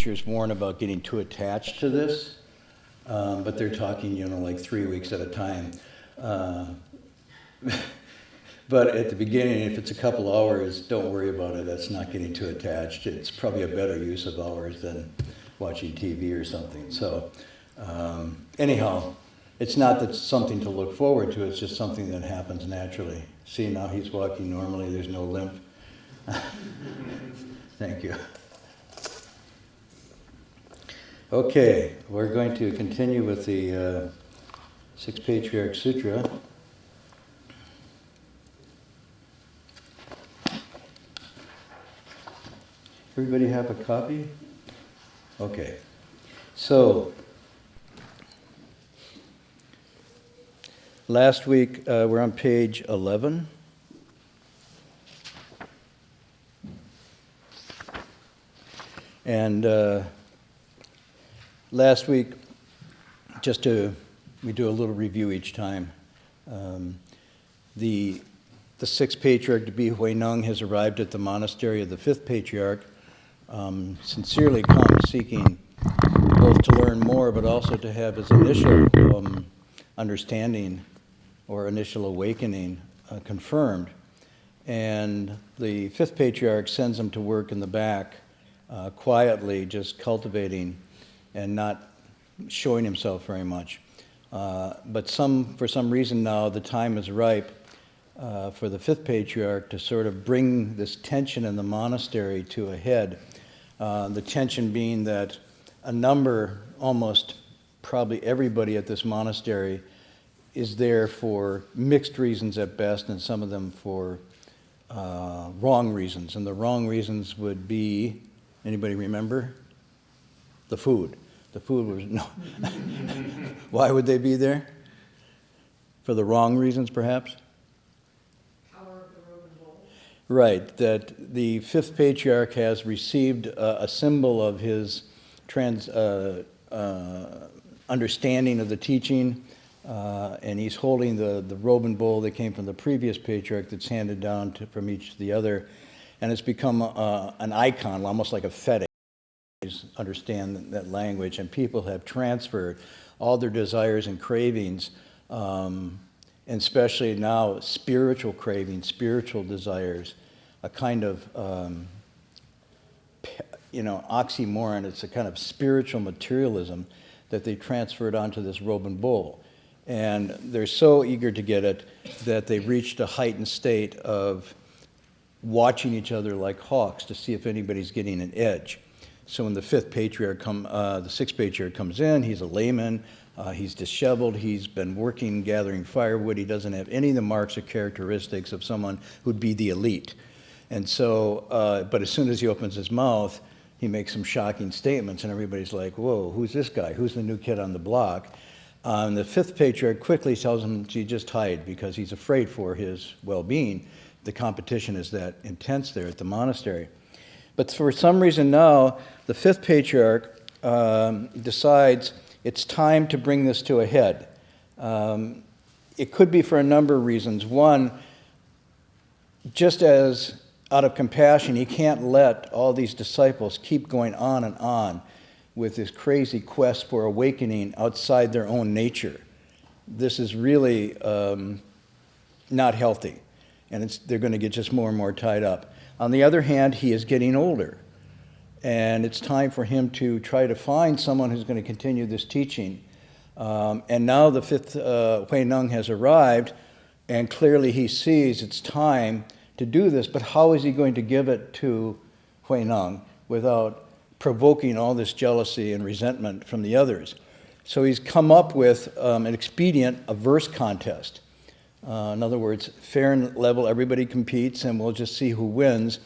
teachers warn about getting too attached to this, but they're talking, like 3 weeks at a time. But at the beginning, if it's a couple hours, don't worry about it. That's not getting too attached. It's probably a better use of hours than watching TV or something. So anyhow, it's not that something to look forward to. It's just something that happens naturally. See, now he's walking normally. There's no limp. Thank you. Okay, we're going to continue with the Sixth Patriarch Sutra. Everybody have a copy? Okay. So, last week we're on page 11. And last week, we do a little review each time. The Sixth Patriarch Hui Neng has arrived at the monastery of the Fifth Patriarch, sincerely come seeking both to learn more, but also to have his initial understanding or initial awakening confirmed. And the Fifth Patriarch sends him to work in the back, quietly, just cultivating and not showing himself very much. But for some reason now, the time is ripe for the Fifth Patriarch to sort of bring this tension in the monastery to a head. The tension being that almost probably everybody at this monastery is there for mixed reasons at best, and some of them for wrong reasons. And the wrong reasons would be, anybody remember? The food. The food was, no. Why would they be there? For the wrong reasons, perhaps? Right, that the Fifth Patriarch has received a symbol of his understanding of the teaching, and he's holding the robe and bowl that came from the previous Patriarch that's handed down from each to the other, and it's become an icon, almost like a fetish. Understand that language, and people have transferred all their desires and cravings, and especially now spiritual cravings, spiritual desires, a kind of oxymoron. It's a kind of spiritual materialism that they transferred onto this robe and bowl, and they're so eager to get it that they've reached a heightened state of watching each other like hawks to see if anybody's getting an edge. So when the Sixth Patriarch comes in, he's a layman, he's disheveled, he's been working, gathering firewood, he doesn't have any of the marks or characteristics of someone who'd be the elite. And so, but as soon as he opens his mouth, he makes some shocking statements, and everybody's like, whoa, who's this guy? Who's the new kid on the block? And the Fifth Patriarch quickly tells him to just hide because he's afraid for his well-being. The competition is that intense there at the monastery. But for some reason now, the Fifth Patriarch decides it's time to bring this to a head. It could be for a number of reasons. One, just as out of compassion, he can't let all these disciples keep going on and on with this crazy quest for awakening outside their own nature. This is really not healthy, and they're going to get just more and more tied up. On the other hand, he is getting older, and it's time for him to try to find someone who's going to continue this teaching. And now the Fifth Hui Neng has arrived, and clearly he sees it's time to do this, but how is he going to give it to Hui Neng without provoking all this jealousy and resentment from the others? So he's come up with an expedient, a verse contest. In other words, fair and level, everybody competes, and we'll just see who wins.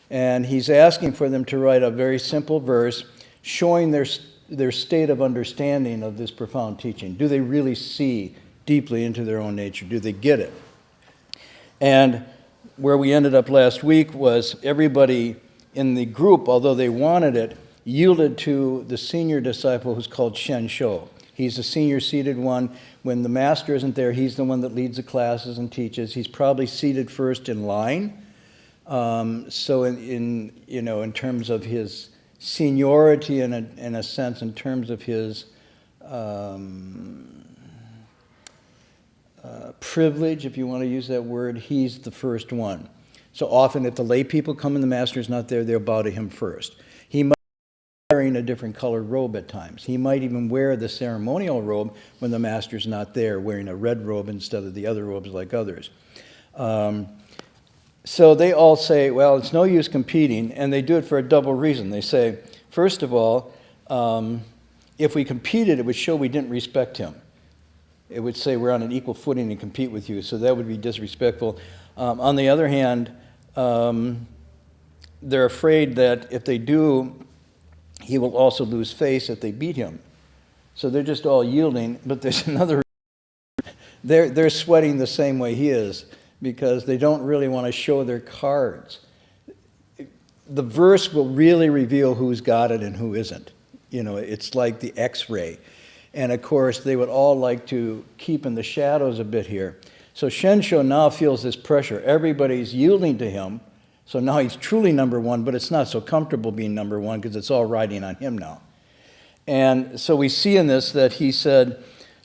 And he's asking for them to write a very simple verse showing their state of understanding of this profound teaching. Do they really see deeply into their own nature? Do they get it? And where we ended up last week was everybody in the group, although they wanted it, yielded to the senior disciple who's called Shen Shou. He's the senior seated one. When the master isn't there, he's the one that leads the classes and teaches. He's probably seated first in line. So in terms of his seniority in a sense in terms of his privilege, if you want to use that word. He's the first one. So often if the lay people come and the master's not there, they'll bow to him first. He might be wearing a different colored robe at times. He might even wear the ceremonial robe when the master's not there, wearing a red robe instead of the other robes like others. So they all say, well, it's no use competing, and they do it for a double reason. They say, first of all, if we competed, it would show we didn't respect him. It would say we're on an equal footing and compete with you, so that would be disrespectful. On the other hand, they're afraid that if they do, he will also lose face if they beat him. So they're just all yielding, but there's another reason. They're sweating the same way he is, because they don't really want to show their cards. The verse will really reveal who's got it and who isn't. You know, it's like the X-ray. And of course, they would all like to keep in the shadows a bit here. So Shensho now feels this pressure. Everybody's yielding to him. So now he's truly number one, but it's not so comfortable being number one because it's all riding on him now. And so we see in this that he said,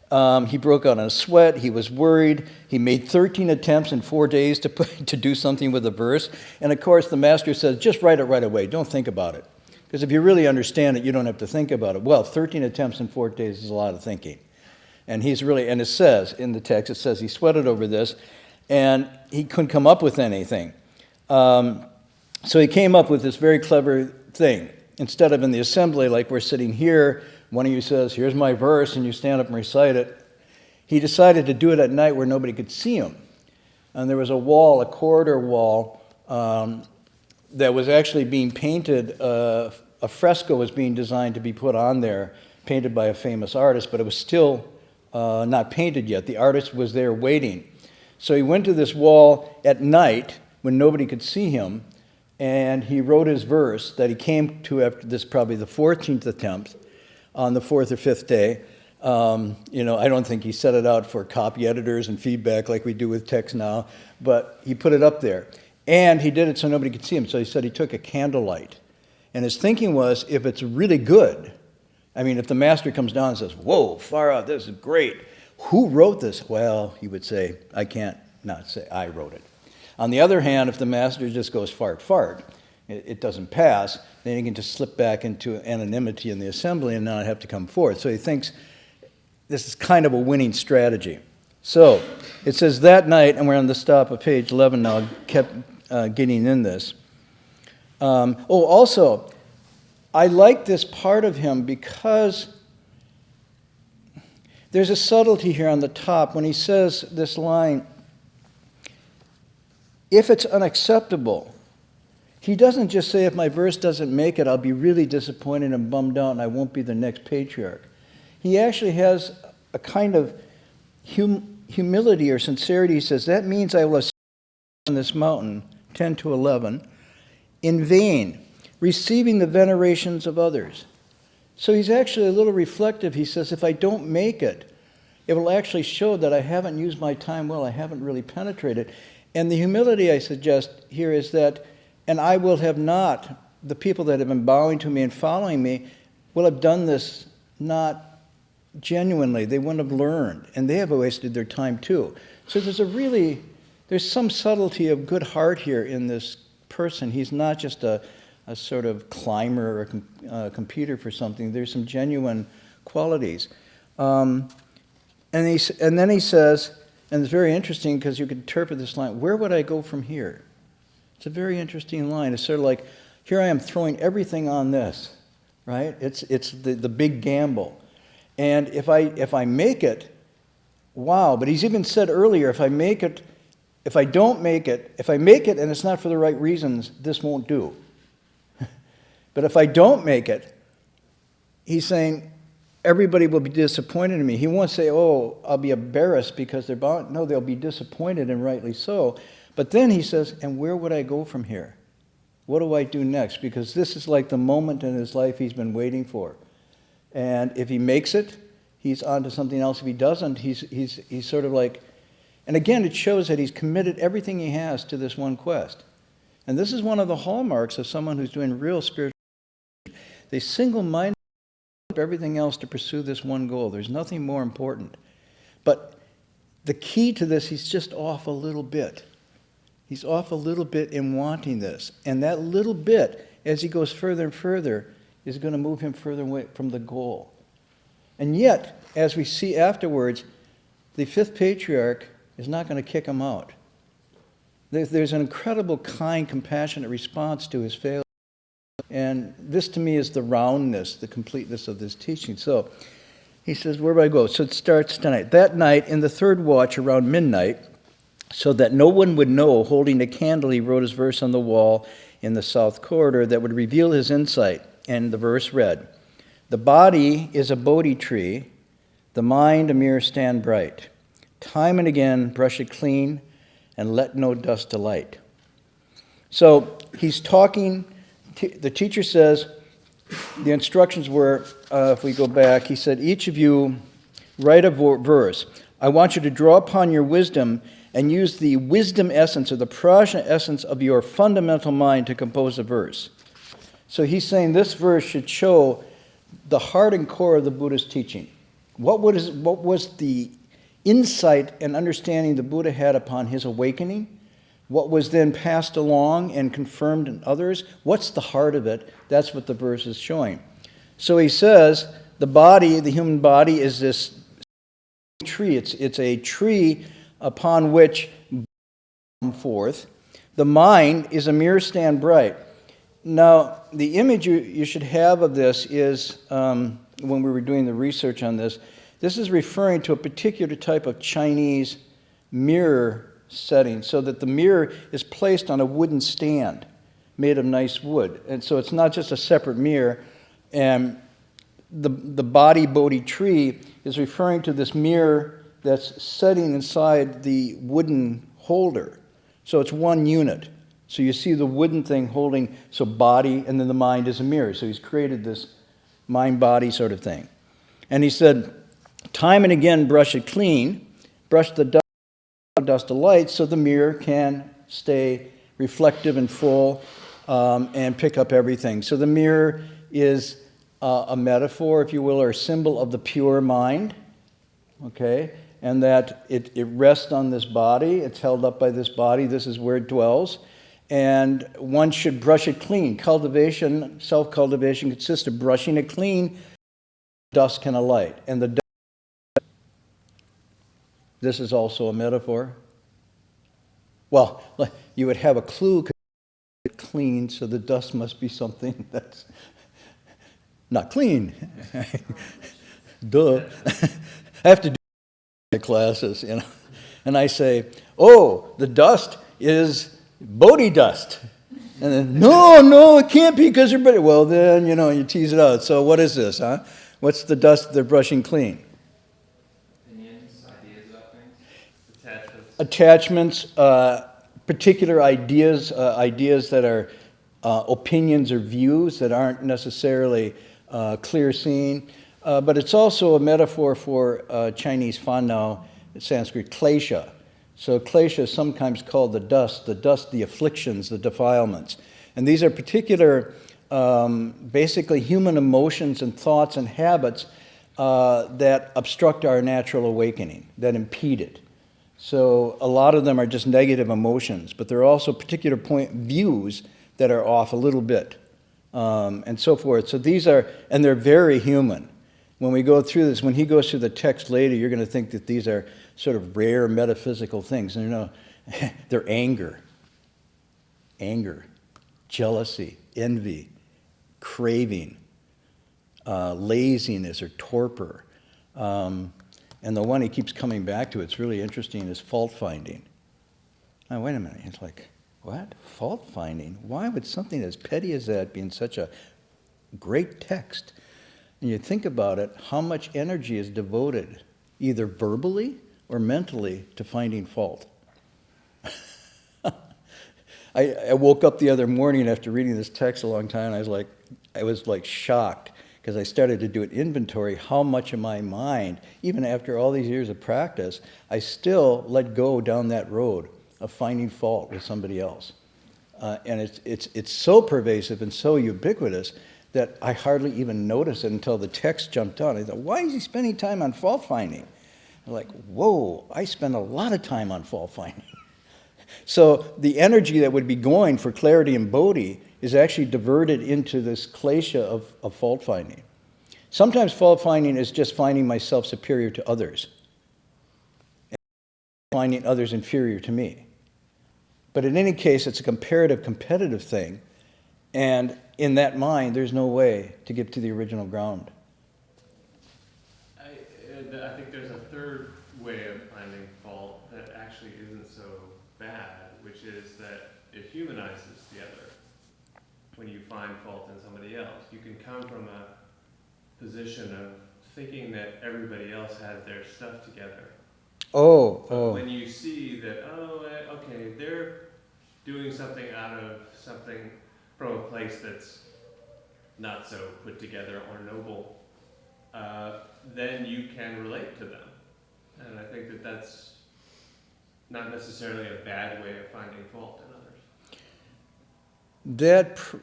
he broke out in a sweat, he was worried, he made 13 attempts in 4 days to do something with the verse. And of course, the master says, just write it right away, don't think about it. Because if you really understand it, you don't have to think about it. Well, 13 attempts in 4 days is a lot of thinking. And he's really, and it says in the text, it says he sweated over this, and he couldn't come up with anything. So he came up with this very clever thing. Instead of in the assembly, like we're sitting here, one of you says, here's my verse, and you stand up and recite it. He decided to do it at night where nobody could see him. And there was a wall, a corridor wall, that was actually being painted. A fresco was being designed to be put on there, painted by a famous artist, but it was still not painted yet. The artist was there waiting. So he went to this wall at night when nobody could see him, and he wrote his verse that he came to after this, probably the 14th attempt, on the 4th or 5th day. I don't think he set it out for copy editors and feedback like we do with text now, but he put it up there. And he did it so nobody could see him. So he said he took a candlelight. And his thinking was, if it's really good, I mean, if the master comes down and says, whoa, far out, this is great. Who wrote this? Well, he would say, I can't not say I wrote it. On the other hand, if the master just goes fart, it doesn't pass, then he can just slip back into anonymity in the assembly and not have to come forth. So he thinks this is kind of a winning strategy. So it says that night, and we're on the top of page 11 now, kept getting in this. Also, I like this part of him because there's a subtlety here on the top when he says this line, if it's unacceptable. He doesn't just say, if my verse doesn't make it, I'll be really disappointed and bummed out and I won't be the next patriarch. He actually has a kind of humility or sincerity. He says, that means I will ascend on this mountain, 10 to 11, in vain, receiving the venerations of others. So he's actually a little reflective. He says, if I don't make it, it will actually show that I haven't used my time well, I haven't really penetrated. And the humility I suggest here is that, and I will have not, the people that have been bowing to me and following me will have done this not genuinely. They wouldn't have learned, and they have wasted their time too. So there's some subtlety of good heart here in this person. He's not just a sort of climber or a competer for something. There's some genuine qualities. And then he says, and it's very interesting because you can interpret this line, where would I go from here? It's a very interesting line. It's sort of like, here I am throwing everything on this, right? It's the big gamble. And if I make it, wow. But he's even said earlier, if I make it and it's not for the right reasons, this won't do. But if I don't make it, he's saying, everybody will be disappointed in me. He won't say, oh, I'll be embarrassed because they're bound. No, they'll be disappointed, and rightly so. But then he says, and where would I go from here? What do I do next? Because this is like the moment in his life he's been waiting for. And if he makes it, he's on to something else. If he doesn't, he's sort of like, and again, it shows that he's committed everything he has to this one quest. And this is one of the hallmarks of someone who's doing real spiritual. They single-mindedly give up everything else to pursue this one goal. There's nothing more important. But the key to this, he's just off a little bit. He's off a little bit in wanting this. And that little bit, as he goes further and further, is going to move him further away from the goal. And yet, as we see afterwards, the fifth patriarch is not going to kick him out. There's an incredible, kind, compassionate response to his failure. And this, to me, is the roundness, the completeness of this teaching. So he says, where do I go? So it starts tonight. That night, in the third watch, around midnight, so that no one would know, holding a candle, he wrote his verse on the wall in the south corridor that would reveal his insight. And the verse read, the body is a Bodhi tree, the mind a mirror stand bright. Time and again brush it clean, and let no dust alight. So he's talking, the teacher says, the instructions were, if we go back, he said, each of you write a verse. I want you to draw upon your wisdom and use the wisdom essence or the prajna essence of your fundamental mind to compose a verse. So he's saying this verse should show the heart and core of the Buddha's teaching. What was the insight and understanding the Buddha had upon his awakening? What was then passed along and confirmed in others? What's the heart of it? That's what the verse is showing. So he says, the body, the human body, is this tree. It's a tree upon which come forth. The mind is a mirror stand bright. Now, the image you should have of this is, when we were doing the research on this, this is referring to a particular type of Chinese mirror setting, so that the mirror is placed on a wooden stand made of nice wood. And so it's not just a separate mirror. And the body Bodhi tree is referring to this mirror that's setting inside the wooden holder. So it's one unit. So you see the wooden thing holding, so body, and then the mind is a mirror. So he's created this mind-body sort of thing. And he said, time and again brush it clean, brush the dust of light so the mirror can stay reflective and full and pick up everything. So the mirror is a metaphor, if you will, or a symbol of the pure mind, okay? And that it rests on this body, it's held up by this body, this is where it dwells. And one should brush it clean. Cultivation, self-cultivation consists of brushing it clean, dust can alight. And the dust, this is also a metaphor. Well, you would have a clue, clean, so the dust must be something that's not clean. Duh. I have to do my classes, you know. And I say, oh, the dust is Bodhi dust. And then, no, it can't be because everybody, well then, you know, you tease it out. So what is this, huh? What's the dust they're brushing clean? Opinions, ideas about things, attachments, particular ideas, ideas that are opinions or views that aren't necessarily clear seeing. But it's also a metaphor for Chinese Fanao, Sanskrit klesha. So klesha is sometimes called the dust, the afflictions, the defilements. And these are particular, basically human emotions and thoughts and habits that obstruct our natural awakening, that impede it. So a lot of them are just negative emotions, but there are also particular views that are off a little bit, and so forth. So these are, and they're very human. When we go through this, when he goes through the text later, you're going to think that these are sort of rare metaphysical things. And you know, they're anger, jealousy, envy, craving, laziness or torpor. And the one he keeps coming back to, it's really interesting, is fault finding. Now, wait a minute. It's like, what? Fault finding? Why would something as petty as that be in such a great text? And you think about it, how much energy is devoted, either verbally or mentally, to finding fault. I woke up the other morning after reading this text a long time, and I was like shocked, because I started to do an inventory how much of my mind, even after all these years of practice, I still let go down that road of finding fault with somebody else. And it's so pervasive and so ubiquitous that I hardly even noticed it until the text jumped out. I thought, why is he spending time on fault finding? I'm like, whoa, I spend a lot of time on fault finding. So the energy that would be going for clarity and bodhi is actually diverted into this klesha of fault finding. Sometimes fault finding is just finding myself superior to others, and finding others inferior to me. But in any case, it's a comparative, competitive thing, and in that mind, there's no way to get to the original ground. I think there's a third way of finding fault that actually isn't so bad, which is that it humanizes the other. When you find fault in somebody else, you can come from a position of thinking that everybody else had their stuff together. But when you see that, okay, they're doing something out of something from a place that's not so put together or noble, then you can relate to them. And I think that that's not necessarily a bad way of finding fault in others.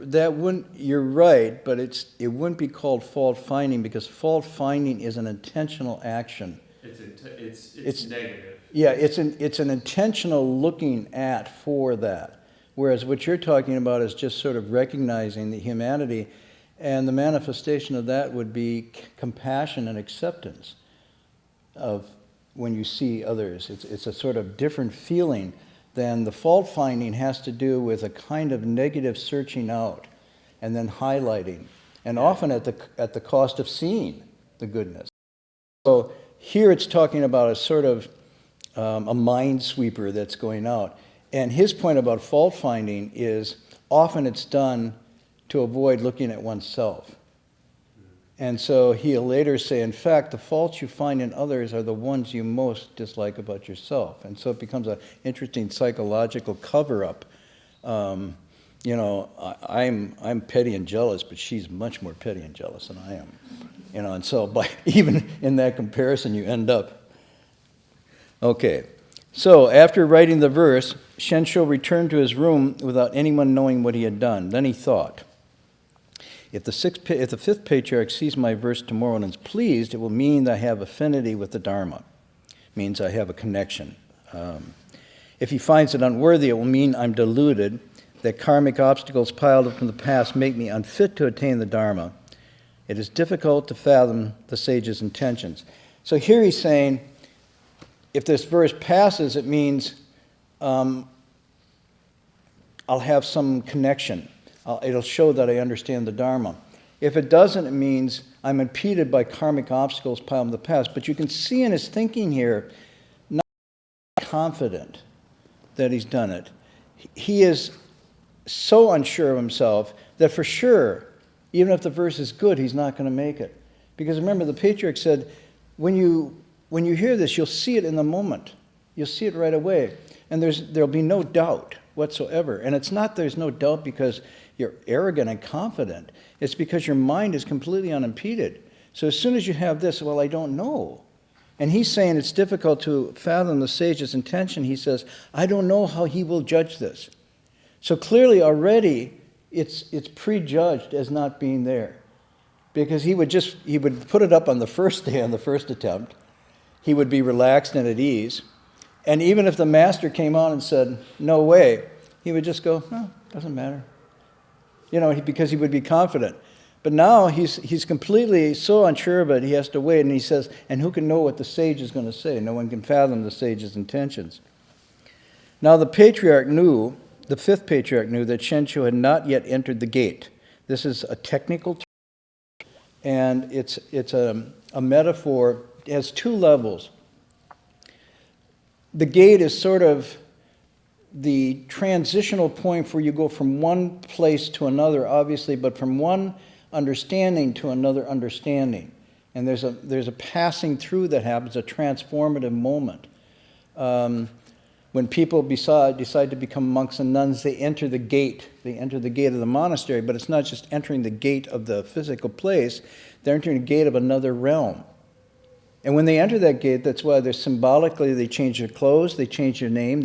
That wouldn't, you're right, but it wouldn't be called fault finding, because fault finding is an intentional action. It's negative. Yeah, it's an intentional looking at for that. Whereas what you're talking about is just sort of recognizing the humanity, and the manifestation of that would be compassion and acceptance of when you see others. It's a sort of different feeling than the fault finding has to do with a kind of negative searching out and then highlighting, and often at the cost of seeing the goodness. So here it's talking about a sort of a mind sweeper that's going out. And his point about fault finding is often it's done to avoid looking at oneself. And so he'll later say, in fact, the faults you find in others are the ones you most dislike about yourself. And so it becomes an interesting psychological cover-up. I'm petty and jealous, but she's much more petty and jealous than I am. And so even in that comparison, you end up. Okay. So after writing the verse, Shensho returned to his room without anyone knowing what he had done. Then he thought, if the fifth patriarch sees my verse tomorrow and is pleased, it will mean that I have affinity with the Dharma. It means I have a connection. If he finds it unworthy, it will mean I'm deluded, that karmic obstacles piled up in the past make me unfit to attain the Dharma. It is difficult to fathom the sage's intentions. So here he's saying, if this verse passes, it means I'll have some connection. It'll show that I understand the Dharma. If it doesn't, it means I'm impeded by karmic obstacles piled in the past. But you can see in his thinking here, not confident that he's done it. He is so unsure of himself that for sure, even if the verse is good, he's not going to make it. Because remember, the patriarch said, when you hear this, you'll see it in the moment. You'll see it right away. And there'll be no doubt whatsoever. And it's not there's no doubt because you're arrogant and confident. It's because your mind is completely unimpeded. So as soon as you have this, well, I don't know. And he's saying it's difficult to fathom the sage's intention. He says, I don't know how he will judge this. So clearly already it's prejudged as not being there. Because he would put it up on the first day, on the first attempt. He would be relaxed and at ease. And even if the master came on and said, no way, he would just go, no, doesn't matter. Because he would be confident. But now he's completely so unsure of it, he has to wait. And he says, and who can know what the sage is going to say? No one can fathom the sage's intentions. Now the fifth patriarch knew that Shensho had not yet entered the gate. This is a technical term, and it's a metaphor. It has two levels. The gate is sort of the transitional point where you go from one place to another, obviously, but from one understanding to another understanding. And there's a passing through that happens, a transformative moment. When people decide to become monks and nuns, they enter the gate. They enter the gate of the monastery, but it's not just entering the gate of the physical place. They're entering the gate of another realm. And when they enter that gate, that's why they change their clothes, they change their name.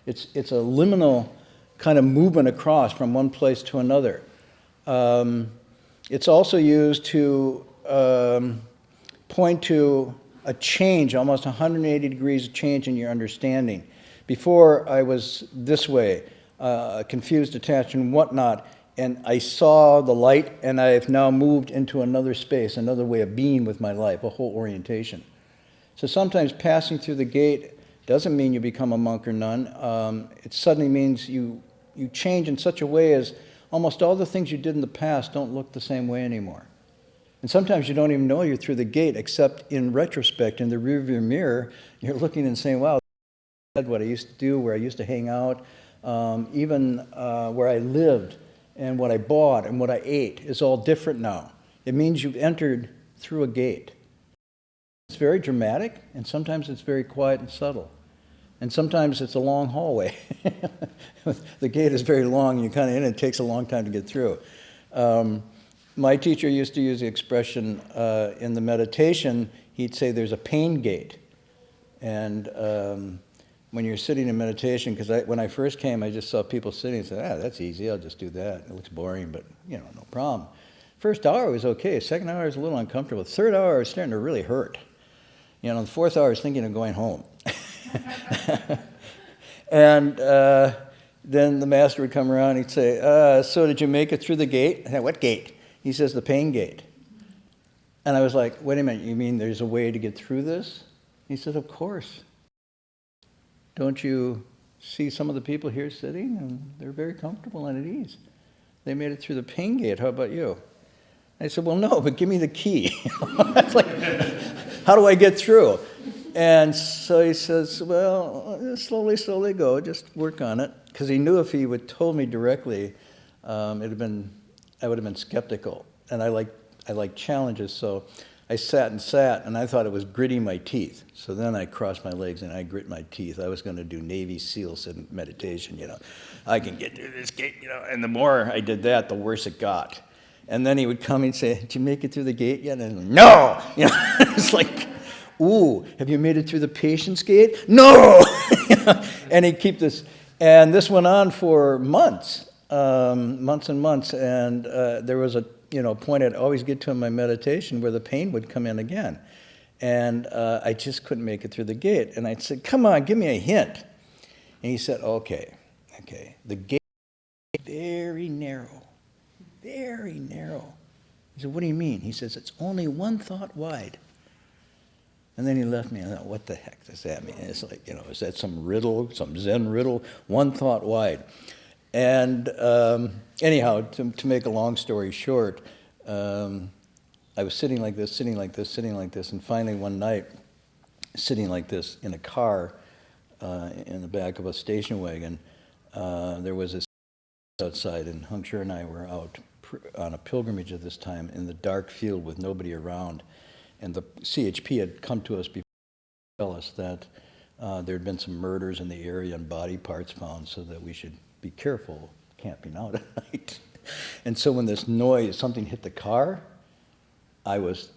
It's a liminal kind of movement across from one place to another. It's also used to point to a change, almost 180 degrees of change in your understanding. Before I was this way, confused, attached, and whatnot, and I saw the light, and I've now moved into another space, another way of being with my life, a whole orientation. So sometimes passing through the gate doesn't mean you become a monk or nun. It suddenly means you change in such a way as almost all the things you did in the past don't look the same way anymore. And sometimes you don't even know you're through the gate, except in retrospect, in the rearview mirror, you're looking and saying, wow, what I used to do, where I used to hang out, even where I lived, and what I bought and what I ate is all different now. It means you've entered through a gate. It's very dramatic, and sometimes it's very quiet and subtle. And sometimes it's a long hallway. The gate is very long, and you're kind of in it. It takes a long time to get through. My teacher used to use the expression in the meditation, he'd say there's a pain gate. And when you're sitting in meditation, because when I first came, I just saw people sitting and said, that's easy, I'll just do that. It looks boring, but no problem. First hour was okay. Second hour was a little uncomfortable. Third hour was starting to really hurt. The fourth hour I was thinking of going home. And then the master would come around and he'd say, so did you make it through the gate? I said, what gate? He says, the pain gate. And I was like, wait a minute, you mean there's a way to get through this? He said, of course. Don't you see some of the people here sitting? And they're very comfortable and at ease. They made it through the pain gate. How about you? I said, well, no, but give me the key. It's like, how do I get through? And so he says, well, slowly go, just work on it. Because he knew if he would told me directly, I would have been skeptical. And I like challenges, so I sat, and I thought it was gritting my teeth. So then I crossed my legs and I grit my teeth. I was going to do Navy SEALs in meditation, I can get through this gate, And the more I did that, the worse it got. And then he would come and say, did you make it through the gate yet? And I'm, no! It's like, ooh, have you made it through the patience gate? No! And he'd keep this. And this went on for months and months. And there was a point I'd always get to in my meditation where the pain would come in again. And I just couldn't make it through the gate. And I'd say, come on, give me a hint. And he said, okay. The gate is very narrow. Very narrow. He said, what do you mean? He says, it's only one thought wide. And then he left me. I thought, what the heck does that mean? It's like, is that some riddle, some Zen riddle? One thought wide. And anyhow, to make a long story short, I was sitting like this, and finally one night, sitting like this in a car in the back of a station wagon, there was a outside, and Hung Sure and I were out on a pilgrimage at this time in the dark field with nobody around. And the CHP had come to us before to tell us that there had been some murders in the area and body parts found, so that we should be careful camping out at night. And so when this noise, something hit the car, I was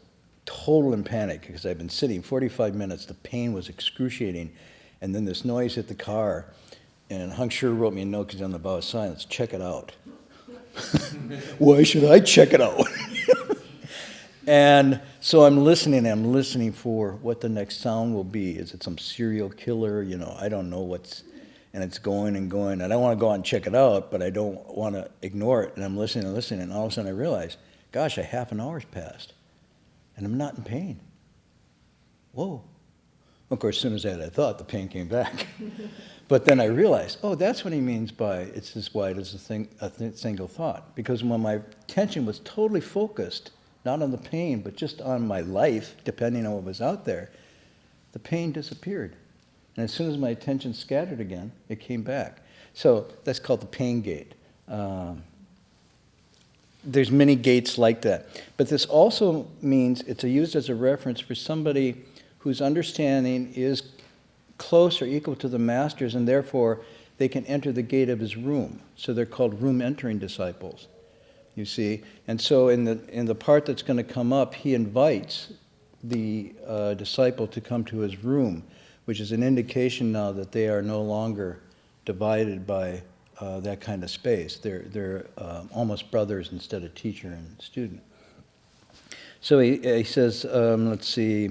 total in panic because I'd been sitting 45 minutes. The pain was excruciating. And then this noise hit the car. And Hung Sure wrote me a note because on the bow of silence, check it out. Why should I check it out? And so I'm listening for what the next sound will be. Is it some serial killer? I don't know and it's going and going. And I want to go out and check it out, but I don't want to ignore it. And I'm listening, and all of a sudden I realize, gosh, a half an hour's passed, and I'm not in pain. Whoa. Of course, as soon as I had that thought, the pain came back. But then I realized, that's what he means by it's as wide as a single thought. Because when my attention was totally focused, not on the pain, but just on my life, depending on what was out there, the pain disappeared. And as soon as my attention scattered again, it came back. So that's called the pain gate. There's many gates like that. But this also means it's used as a reference for somebody whose understanding is close or equal to the master's, and therefore they can enter the gate of his room. So they're called room-entering disciples, you see. And so in the part that's going to come up, he invites the disciple to come to his room, which is an indication now that they are no longer divided by that kind of space. They're almost brothers instead of teacher and student. So he says, let's see,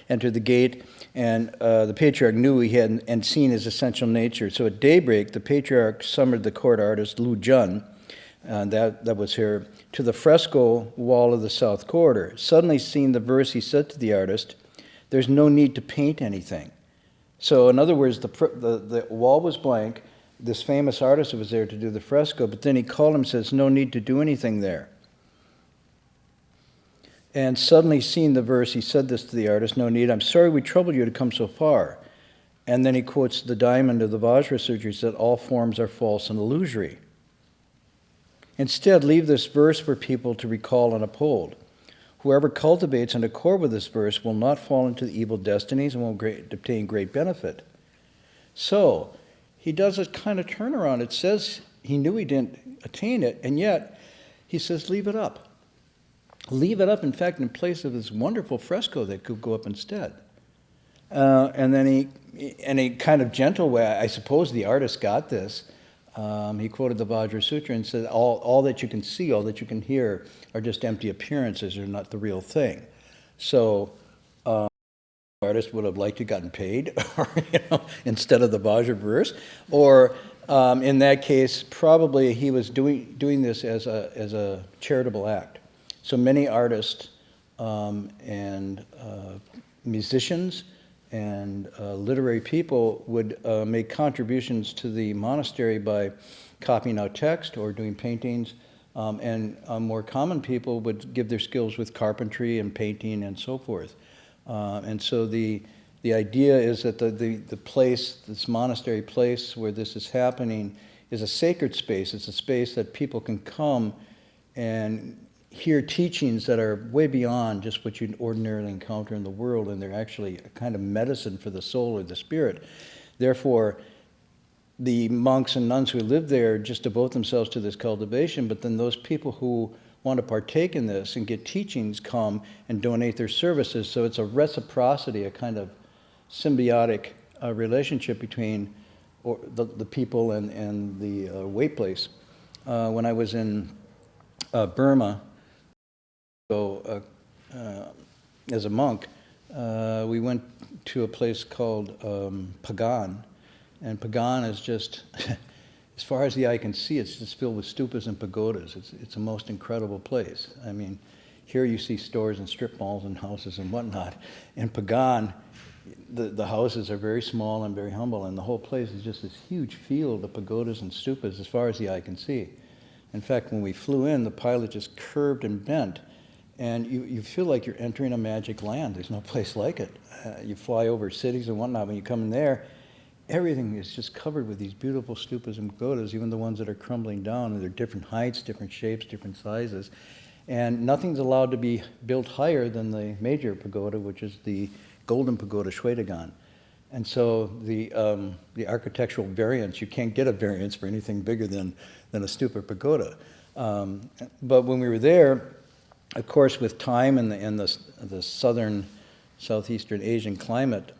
enter the gate, and the patriarch knew he had and seen his essential nature. So at daybreak, the patriarch summoned the court artist Lu Jun, that was here, to the fresco wall of the south corridor. Suddenly seeing the verse, he said to the artist, "There's no need to paint anything." So in other words, the wall was blank. This famous artist was there to do the fresco, but then he called him and says, "No need to do anything there." And suddenly seeing the verse, he said this to the artist, "No need. I'm sorry we troubled you to come so far." And then he quotes the diamond of the Vajra Sutra. He said, "All forms are false and illusory. Instead, leave this verse for people to recall and uphold. Whoever cultivates and accord with this verse will not fall into the evil destinies and will obtain great benefit." So, he does a kind of turnaround. It says he knew he didn't attain it, and yet he says, leave it up. Leave it up, in fact, in place of this wonderful fresco that could go up instead. And then he, in a kind of gentle way, I suppose the artist got this. He quoted the Vajra Sutra and said, all that you can see, all that you can hear are just empty appearances, they're not the real thing. So, the artist would have liked to gotten paid, or, instead of the Vajra verse, or in that case, probably he was doing this as a charitable act. So many artists and musicians and literary people would make contributions to the monastery by copying out text or doing paintings, and more common people would give their skills with carpentry and painting and so forth. And so the idea is that the place, this monastery place where this is happening, is a sacred space. It's a space that people can come and hear teachings that are way beyond just what you'd ordinarily encounter in the world, and they're actually a kind of medicine for the soul or the spirit. Therefore, the monks and nuns who live there just devote themselves to this cultivation, but then those people who want to partake in this and get teachings come and donate their services. So it's a reciprocity, a kind of symbiotic relationship between the people and the way place. When I was in Burma, as a monk, we went to a place called Pagan, and Pagan is just, as far as the eye can see, it's just filled with stupas and pagodas. It's a most incredible place. I mean, here you see stores and strip malls and houses and whatnot. In Pagan, the houses are very small and very humble, and the whole place is just this huge field of pagodas and stupas as far as the eye can see. In fact, when we flew in, the pilot just curved and bent, and you feel like you're entering a magic land. There's no place like it. You fly over cities and whatnot. When you come in there, everything is just covered with these beautiful stupas and pagodas, even the ones that are crumbling down, and they're different heights, different shapes, different sizes. And nothing's allowed to be built higher than the major pagoda, which is the golden pagoda Shwedagon. And so the architectural variance, you can't get a variance for anything bigger than a stupa pagoda. But when we were there, of course, with time and the southeastern Asian climate,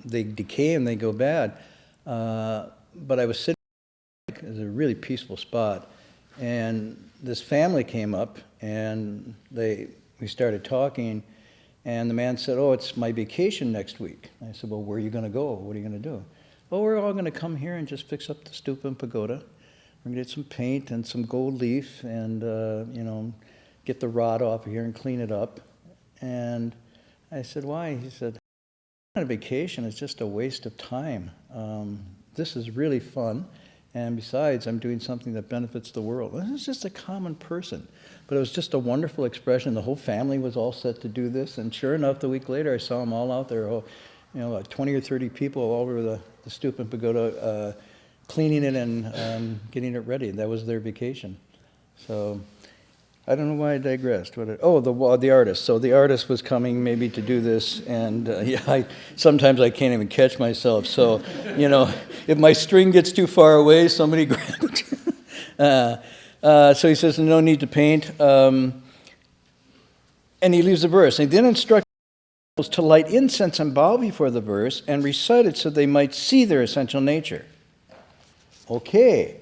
they decay and they go bad. But I was sitting, it was a really peaceful spot, and this family came up, and we started talking, and the man said, "Oh, it's my vacation next week." I said, "Well, where are you going to go? What are you going to do?" "Oh, we're all going to come here and just fix up the stupa and pagoda. We're going to get some paint and some gold leaf and, get the rot off of here and clean it up." And I said, "Why?" He said, "On a vacation, it's just a waste of time. This is really fun. And besides, I'm doing something that benefits the world." This is just a common person. But it was just a wonderful expression. The whole family was all set to do this. And sure enough, the week later, I saw them all out there, like 20 or 30 people all over the stupa and pagoda, cleaning it and getting it ready. That was their vacation. So I don't know why I digressed. The artist. So the artist was coming maybe to do this, and sometimes I can't even catch myself. So, if my string gets too far away, somebody grab it. So he says, no need to paint. And he leaves the verse. And he then instructs to light incense and bow before the verse and recite it so they might see their essential nature. Okay.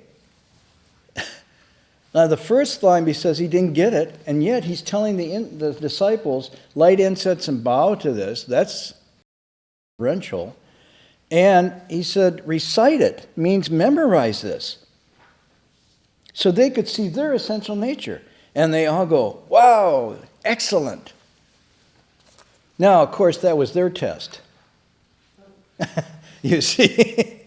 Now, the first line, he says he didn't get it, and yet he's telling the disciples, light incense and bow to this. That's reverential. And he said, recite it, means memorize this. So they could see their essential nature. And they all go, wow, excellent. Now, of course, that was their test. You see?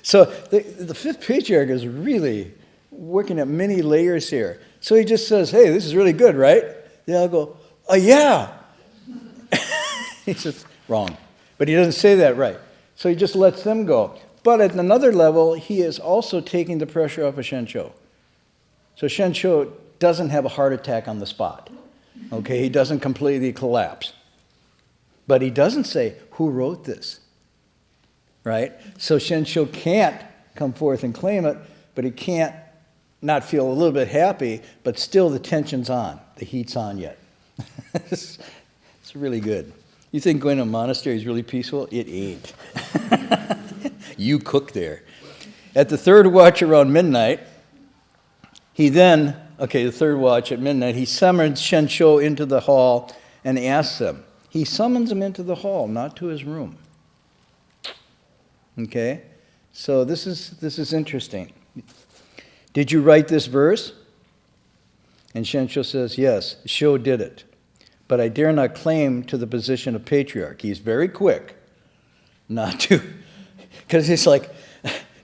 So the fifth patriarch is really working at many layers here. So he just says, hey, this is really good, right? They all go, oh, yeah. He says, wrong. But he doesn't say that right. So he just lets them go. But at another level, he is also taking the pressure off of Shensho. So Shensho doesn't have a heart attack on the spot. Okay, he doesn't completely collapse. But he doesn't say, who wrote this? Right? So Shensho can't come forth and claim it, but he can't not feel a little bit happy, but still the tension's on. The heat's on yet. It's really good. You think going to a monastery is really peaceful? It ain't. You cook there. At the third watch around midnight, the third watch at midnight, he summons Shensho into the hall and asks him. He summons him into the hall, not to his room. Okay? So this is interesting. Did you write this verse? And Shensho says, yes, Sho did it. But I dare not claim to the position of patriarch. He's very quick not to. Because he's like,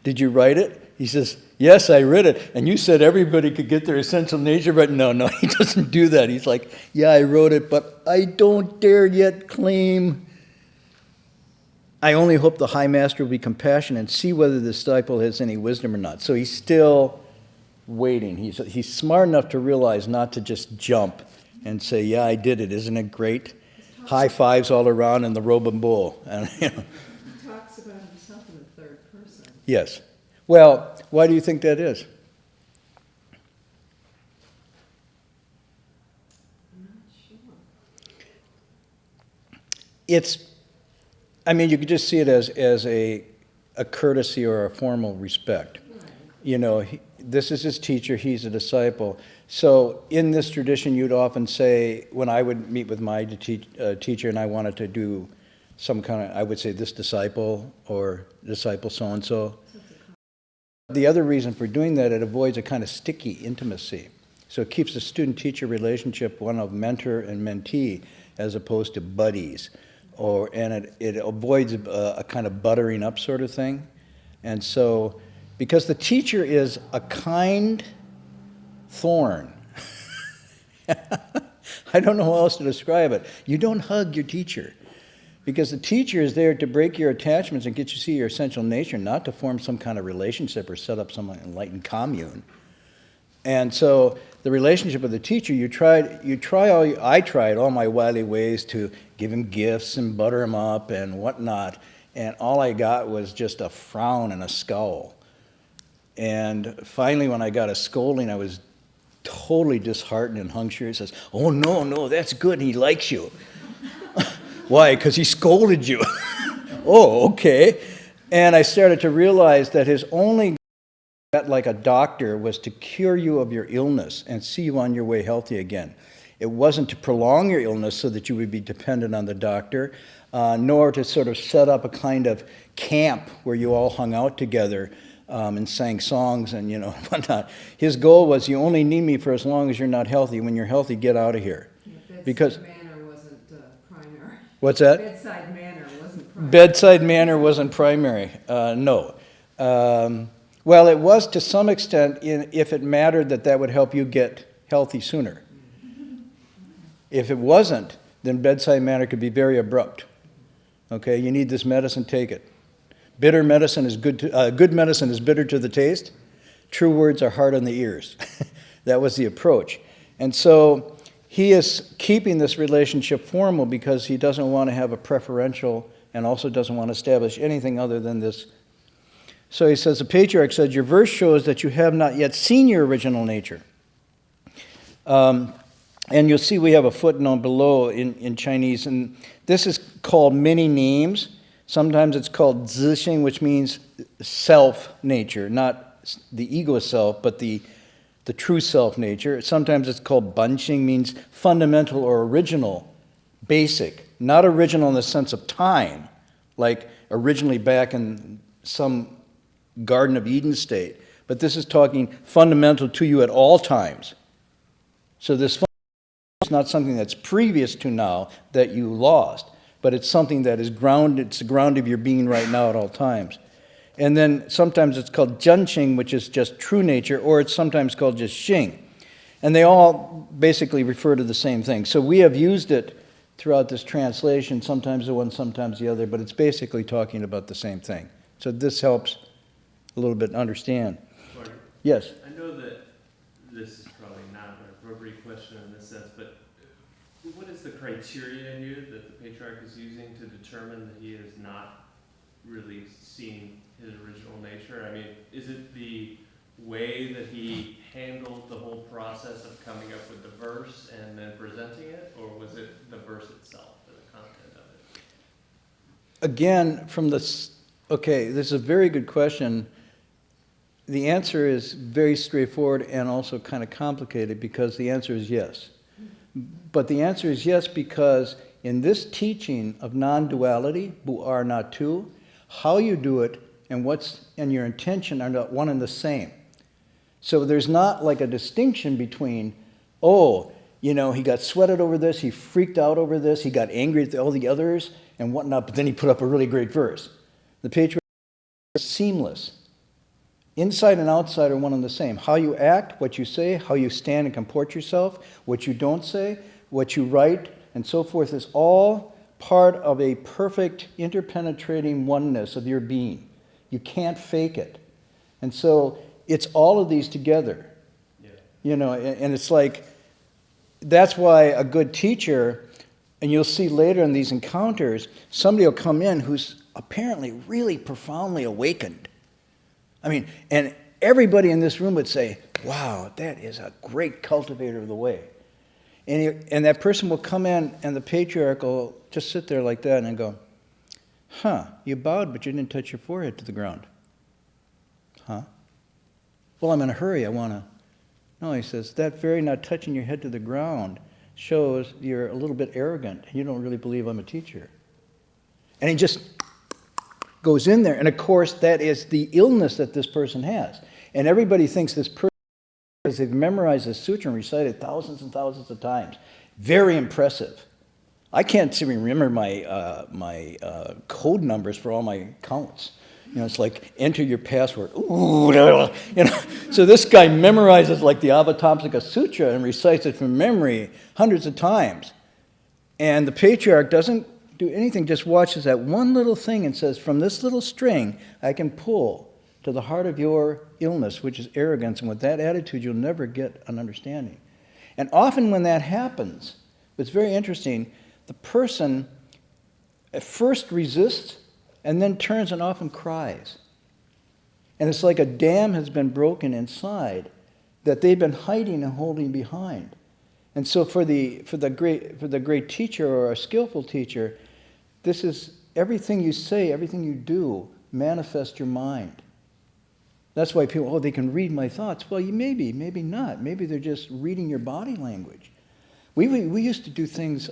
did you write it? He says, yes, I read it. And you said everybody could get their essential nature, but no, he doesn't do that. He's like, yeah, I wrote it, but I don't dare yet claim. I only hope the High Master will be compassionate and see whether the disciple has any wisdom or not. So he's still waiting. He's smart enough to realize not to just jump and say, yeah, I did it. Isn't it great? High fives all around in the robe and bowl. And, He talks about himself in the third person. Yes. Well, why do you think that is? I'm not sure. You could just see it as a courtesy or a formal respect. Right. You know, this is his teacher, he's a disciple. So in this tradition, you'd often say, when I would meet with my teacher and I wanted to do some kind of, I would say this disciple or disciple so-and-so. The other reason for doing that, it avoids a kind of sticky intimacy. So it keeps the student-teacher relationship one of mentor and mentee as opposed to buddies. And it avoids a kind of buttering up sort of thing. And so, because the teacher is a kind thorn. I don't know how else to describe it. You don't hug your teacher. Because the teacher is there to break your attachments and get you to see your essential nature, not to form some kind of relationship or set up some enlightened commune. And so the relationship with the teacher, I tried all my wily ways to give him gifts and butter him up and whatnot, and all I got was just a frown and a scowl. And finally, when I got a scolding, I was totally disheartened and hung shire. He says, oh, no, that's good, he likes you. Why? Because he scolded you. Oh, okay. And I started to realize that his only goal, like a doctor, was to cure you of your illness and see you on your way healthy again. It wasn't to prolong your illness so that you would be dependent on the doctor, nor to sort of set up a kind of camp where you all hung out together and sang songs and, whatnot. His goal was, you only need me for as long as you're not healthy. When you're healthy, get out of here. Yeah, Because manner wasn't primary. What's that? Bedside manner wasn't primary. Bedside manner wasn't primary. No. Well, it was to some extent if it mattered that would help you get healthy sooner. If it wasn't, then bedside manner could be very abrupt. Okay, you need this medicine, take it. Bitter medicine is good medicine is bitter to the taste. True words are hard on the ears. That was the approach. And so he is keeping this relationship formal because he doesn't want to have a preferential and also doesn't want to establish anything other than this. So he says, the patriarch said, your verse shows that you have not yet seen your original nature. And you'll see we have a footnote below in Chinese, and this is called many names. Sometimes it's called zixing, which means self-nature, not the ego self, but the true self nature. Sometimes it's called banqing, means fundamental or original, basic. Not original in the sense of time, like originally back in some Garden of Eden state. But this is talking fundamental to you at all times. So this is not something that's previous to now that you lost, but it's something that is grounded, it's the ground of your being right now at all times. And then sometimes it's called Zhenqing, which is just true nature, or it's sometimes called just Xing. And they all basically refer to the same thing. So we have used it throughout this translation, sometimes the one, sometimes the other, but it's basically talking about the same thing. So this helps a little bit understand. Mark, Yes? I know that this is probably not an appropriate question in this sense, but what is the criteria in you that the patriarch is using to determine that he has not really seen his original nature? I mean, is it the way that he handled the whole process of coming up with the verse and then presenting it, or was it the verse itself and the content of it? Again, from this, okay, this is a very good question. The answer is very straightforward and also kind of complicated, because the answer is yes. But the answer is yes because in this teaching of non-duality, bu are not two, how you do it and your intention are not one and the same. So there's not like a distinction between, oh, you know, he got sweated over this, he freaked out over this, he got angry at all the others and whatnot, but then he put up a really great verse. The patriarch is seamless. Inside and outside are one and the same. How you act, what you say, how you stand and comport yourself, what you don't say, what you write, and so forth is all part of a perfect interpenetrating oneness of your being. You can't fake it. And so it's all of these together. Yeah. You know, and it's like, that's why a good teacher, and you'll see later in these encounters, somebody will come in who's apparently really profoundly awakened. I mean, and everybody in this room would say, wow, that is a great cultivator of the way. And that person will come in, and the patriarch will just sit there like that and go, huh, you bowed, but you didn't touch your forehead to the ground. Huh? Well, I'm in a hurry, I want to. No, he says, that very not touching your head to the ground shows you're a little bit arrogant, and you don't really believe I'm a teacher. And he just goes in there, and of course, that is the illness that this person has. And everybody thinks this person, because they've memorized this sutra and recited thousands and thousands of times. Very impressive. I can't even remember my code numbers for all my accounts. You know, it's like, enter your password. Ooh, you know. So this guy memorizes like the Avatamsaka Sutra and recites it from memory hundreds of times. And the patriarch doesn't do anything, just watches that one little thing and says, from this little string, I can pull to the heart of your illness, which is arrogance. And with that attitude, you'll never get an understanding. And often when that happens, it's very interesting, the person at first resists and then turns and often cries. And it's like a dam has been broken inside that they've been hiding and holding behind. And so for the great teacher or a skillful teacher, this is everything you say, everything you do, manifest your mind. That's why people, oh, they can read my thoughts. Well, you maybe not. Maybe they're just reading your body language. We used to do things,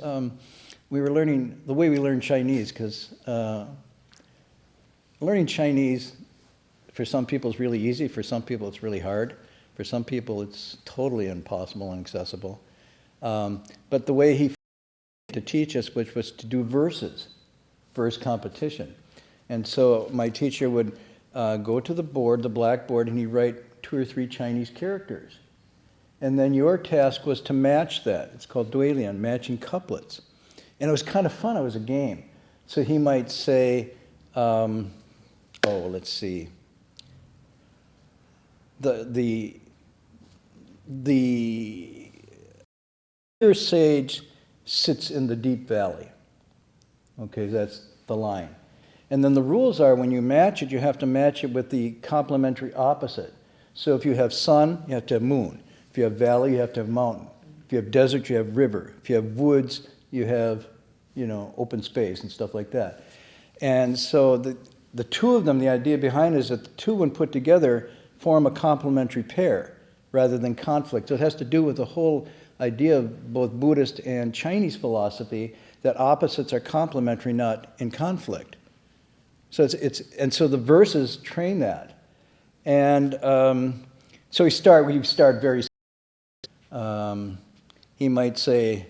we were learning, the way we learn Chinese, because learning Chinese for some people is really easy, for some people it's really hard, for some people it's totally impossible and inaccessible. But the way he to teach us, which was to do verse competition. And so my teacher would go to the board, the blackboard, and he'd write 2 or 3 Chinese characters. And then your task was to match that. It's called duelian, matching couplets. And it was kind of fun. It was a game. So he might say, let's see. The pure sage sits in the deep valley. Okay, that's the line. And then the rules are when you match it, you have to match it with the complementary opposite. So if you have sun, you have to have moon. If you have valley, you have to have mountain. If you have desert, you have river. If you have woods, you have, open space and stuff like that. And so the two of them, the idea behind it is that the two, when put together, form a complementary pair rather than conflict. So it has to do with the whole idea of both Buddhist and Chinese philosophy that opposites are complementary, not in conflict. So and so the verses train that. And so we start very, he might say,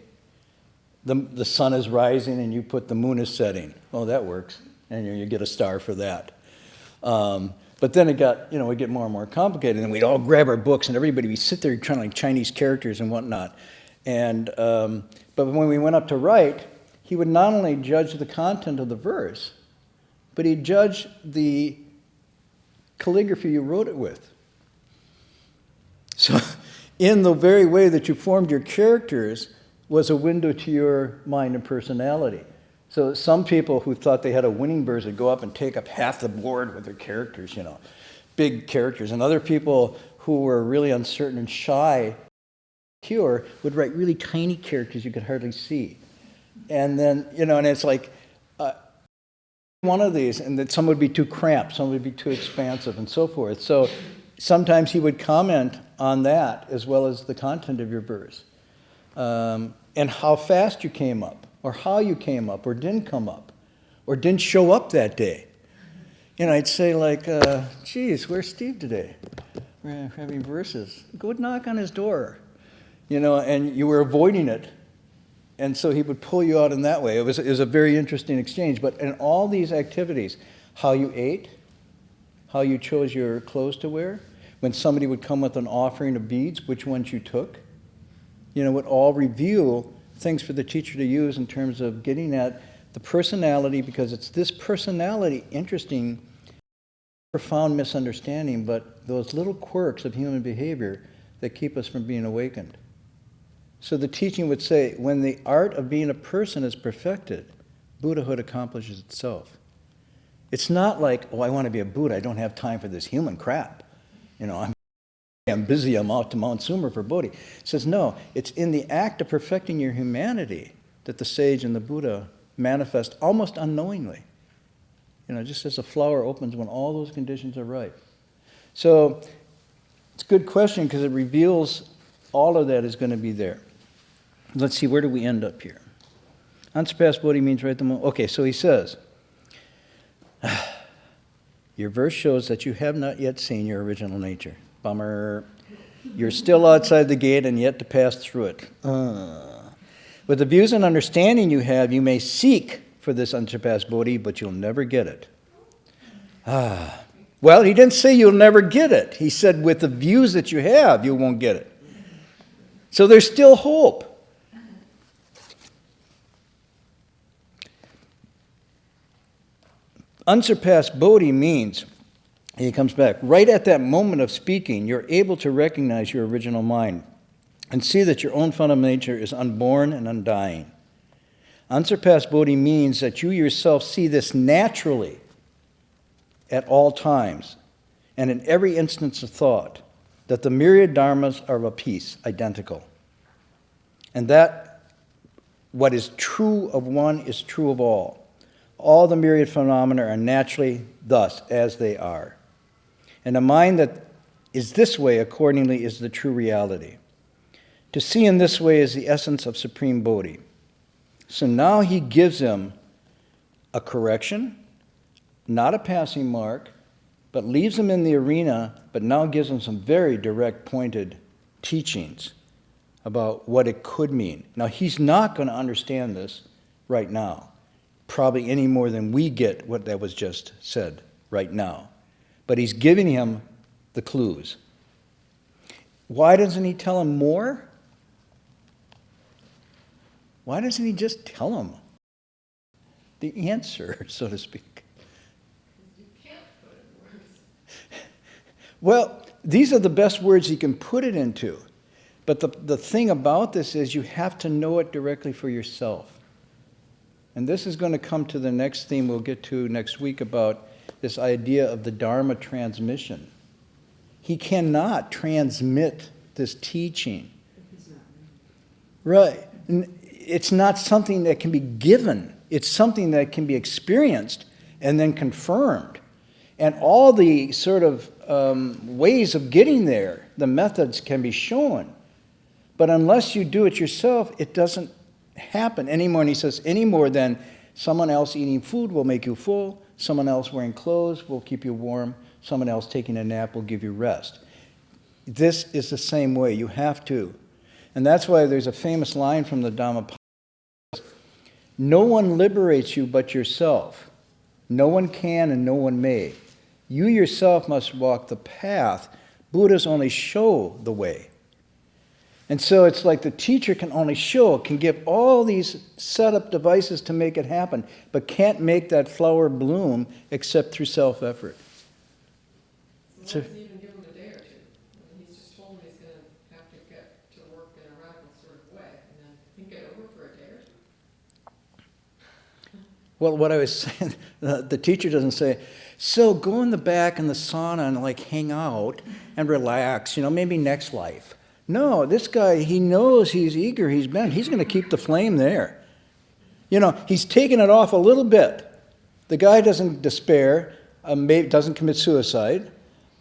the sun is rising and you put the moon is setting. Oh, that works. And you get a star for that. But then it get more and more complicated, and we'd all grab our books, and we'd sit there trying like Chinese characters and whatnot. And but when we went up to write, he would not only judge the content of the verse, but he'd judge the calligraphy you wrote it with. So, in the very way that you formed your characters was a window to your mind and personality. So some people who thought they had a winning verse would go up and take up half the board with their characters, big characters. And other people who were really uncertain and shy, pure, would write really tiny characters you could hardly see. And then, and it's like one of these, and that some would be too cramped, some would be too expansive, and so forth. So sometimes he would comment on that as well as the content of your verse. And how fast you came up, or how you came up, or didn't come up, or didn't show up that day. I'd say like, geez, where's Steve today? We're having verses. Go knock on his door. And you were avoiding it. And so he would pull you out in that way. It was a very interesting exchange. But in all these activities, how you ate, how you chose your clothes to wear, when somebody would come with an offering of beads, which ones you took, would all reveal things for the teacher to use in terms of getting at the personality, because it's this personality, interesting, profound misunderstanding, but those little quirks of human behavior that keep us from being awakened. So the teaching would say, when the art of being a person is perfected, Buddhahood accomplishes itself. It's not like, I want to be a Buddha, I don't have time for this human crap. I'm busy, I'm out to Mount Sumar for Bodhi. It says, no, it's in the act of perfecting your humanity that the sage and the Buddha manifest almost unknowingly. Just as a flower opens when all those conditions are ripe. So it's a good question because it reveals all of that is going to be there. Let's see, where do we end up here? Unsurpassed Bodhi means right the moment. Okay, so he says, your verse shows that you have not yet seen your original nature. Bummer. You're still outside the gate and yet to pass through it. With the views and understanding you have, you may seek for this unsurpassed Bodhi, but you'll never get it. Well, he didn't say you'll never get it. He said with the views that you have, you won't get it. So there's still hope. Unsurpassed Bodhi means, he comes back, right at that moment of speaking, you're able to recognize your original mind and see that your own fundamental nature is unborn and undying. Unsurpassed Bodhi means that you yourself see this naturally at all times and in every instance of thought, that the myriad dharmas are of a piece, identical. And that what is true of one is true of all. All the myriad phenomena are naturally thus as they are. And a mind that is this way accordingly is the true reality. To see in this way is the essence of Supreme Bodhi. So now he gives him a correction, not a passing mark, but leaves him in the arena, but now gives him some very direct, pointed teachings about what it could mean. Now, he's not going to understand this right now, probably any more than we get what that was just said right now. But he's giving him the clues. Why doesn't he tell him more? Why doesn't he just tell him the answer, so to speak? You can't put it in words. Well, these are the best words he can put it into. But the thing about this is you have to know it directly for yourself. And this is going to come to the next theme we'll get to next week about this idea of the Dharma transmission. He cannot transmit this teaching. If he's not ready. Right. And it's not something that can be given. It's something that can be experienced and then confirmed. And all the sort of ways of getting there. The methods can be shown. But unless you do it yourself, it doesn't happen anymore. And he says, any more than someone else eating food will make you full, someone else wearing clothes will keep you warm, someone else taking a nap will give you rest. This is the same way. You have to. And that's why there's a famous line from the Dhammapada. No one liberates you but yourself. No one can and no one may. You yourself must walk the path. Buddhas only show the way. And so it's like the teacher can only show, can give all these set-up devices to make it happen, but can't make that flower bloom except through self-effort. So why doesn't he even give him a day or two? I mean, he's just told him he's going to have to get to work in a radical sort of way, and then think it over for a day or two. Well, what I was saying, the teacher doesn't say, so go in the back in the sauna and like hang out and relax, maybe next life. No, this guy, he knows he's eager, he's going to keep the flame there. He's taken it off a little bit. The guy doesn't despair, doesn't commit suicide,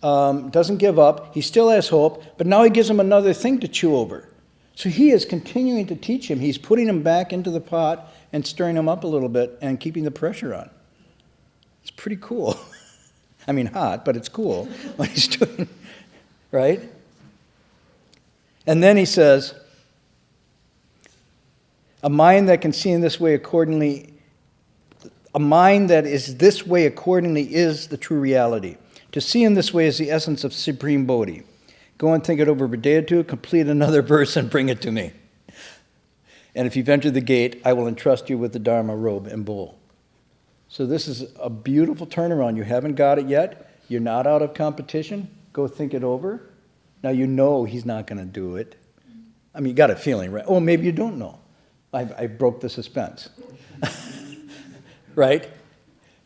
doesn't give up, he still has hope, but now he gives him another thing to chew over. So he is continuing to teach him. He's putting him back into the pot and stirring him up a little bit and keeping the pressure on. It's pretty cool. I mean, hot, but it's cool what he's doing, right? And then he says, a mind that can see in this way accordingly, a mind that is this way accordingly is the true reality. To see in this way is the essence of supreme Bodhi. Go and think it over a day or two, complete another verse and bring it to me. And if you've entered the gate, I will entrust you with the Dharma robe and bowl. So this is a beautiful turnaround. You haven't got it yet. You're not out of competition. Go think it over. Now you know he's not going to do it. I mean, you got a feeling, right? Oh, maybe you don't know. I broke the suspense. Right?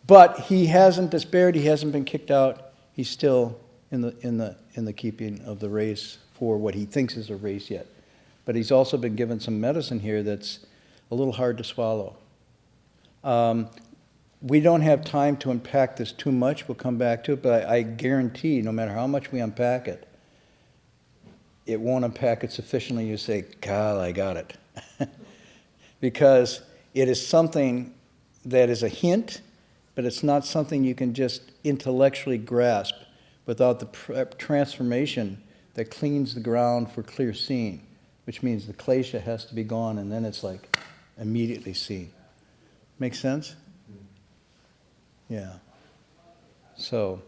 But he hasn't despaired. He hasn't been kicked out. He's still in the keeping of the race for what he thinks is a race yet. But he's also been given some medicine here that's a little hard to swallow. We don't have time to unpack this too much. We'll come back to it. But I guarantee, no matter how much we unpack it, it won't unpack it sufficiently. You say, God, I got it. Because it is something that is a hint, but it's not something you can just intellectually grasp without the transformation that cleans the ground for clear seeing, which means the klesha has to be gone, and then it's like immediately seen. Make sense? Yeah. So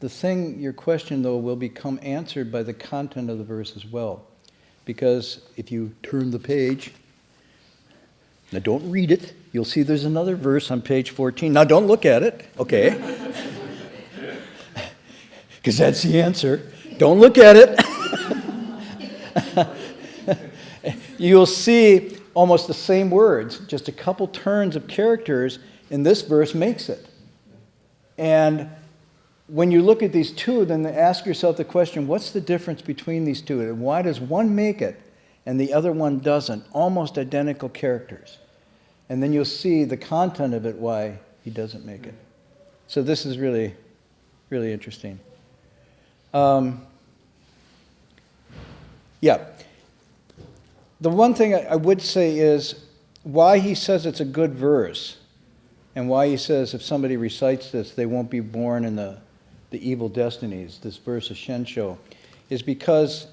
your question, though, will become answered by the content of the verse as well. Because if you turn the page, now don't read it, you'll see there's another verse on page 14. Now don't look at it, okay? Because that's the answer. Don't look at it. You'll see almost the same words, just a couple turns of characters, and this verse makes it. And when you look at these two, then ask yourself the question, what's the difference between these two? And why does one make it and the other one doesn't? Almost identical characters. And then you'll see the content of it, why he doesn't make it. So this is really, really interesting. Yeah. The one thing I would say is why he says it's a good verse and why he says if somebody recites this, they won't be born in the evil destinies, this verse of Shensho, is because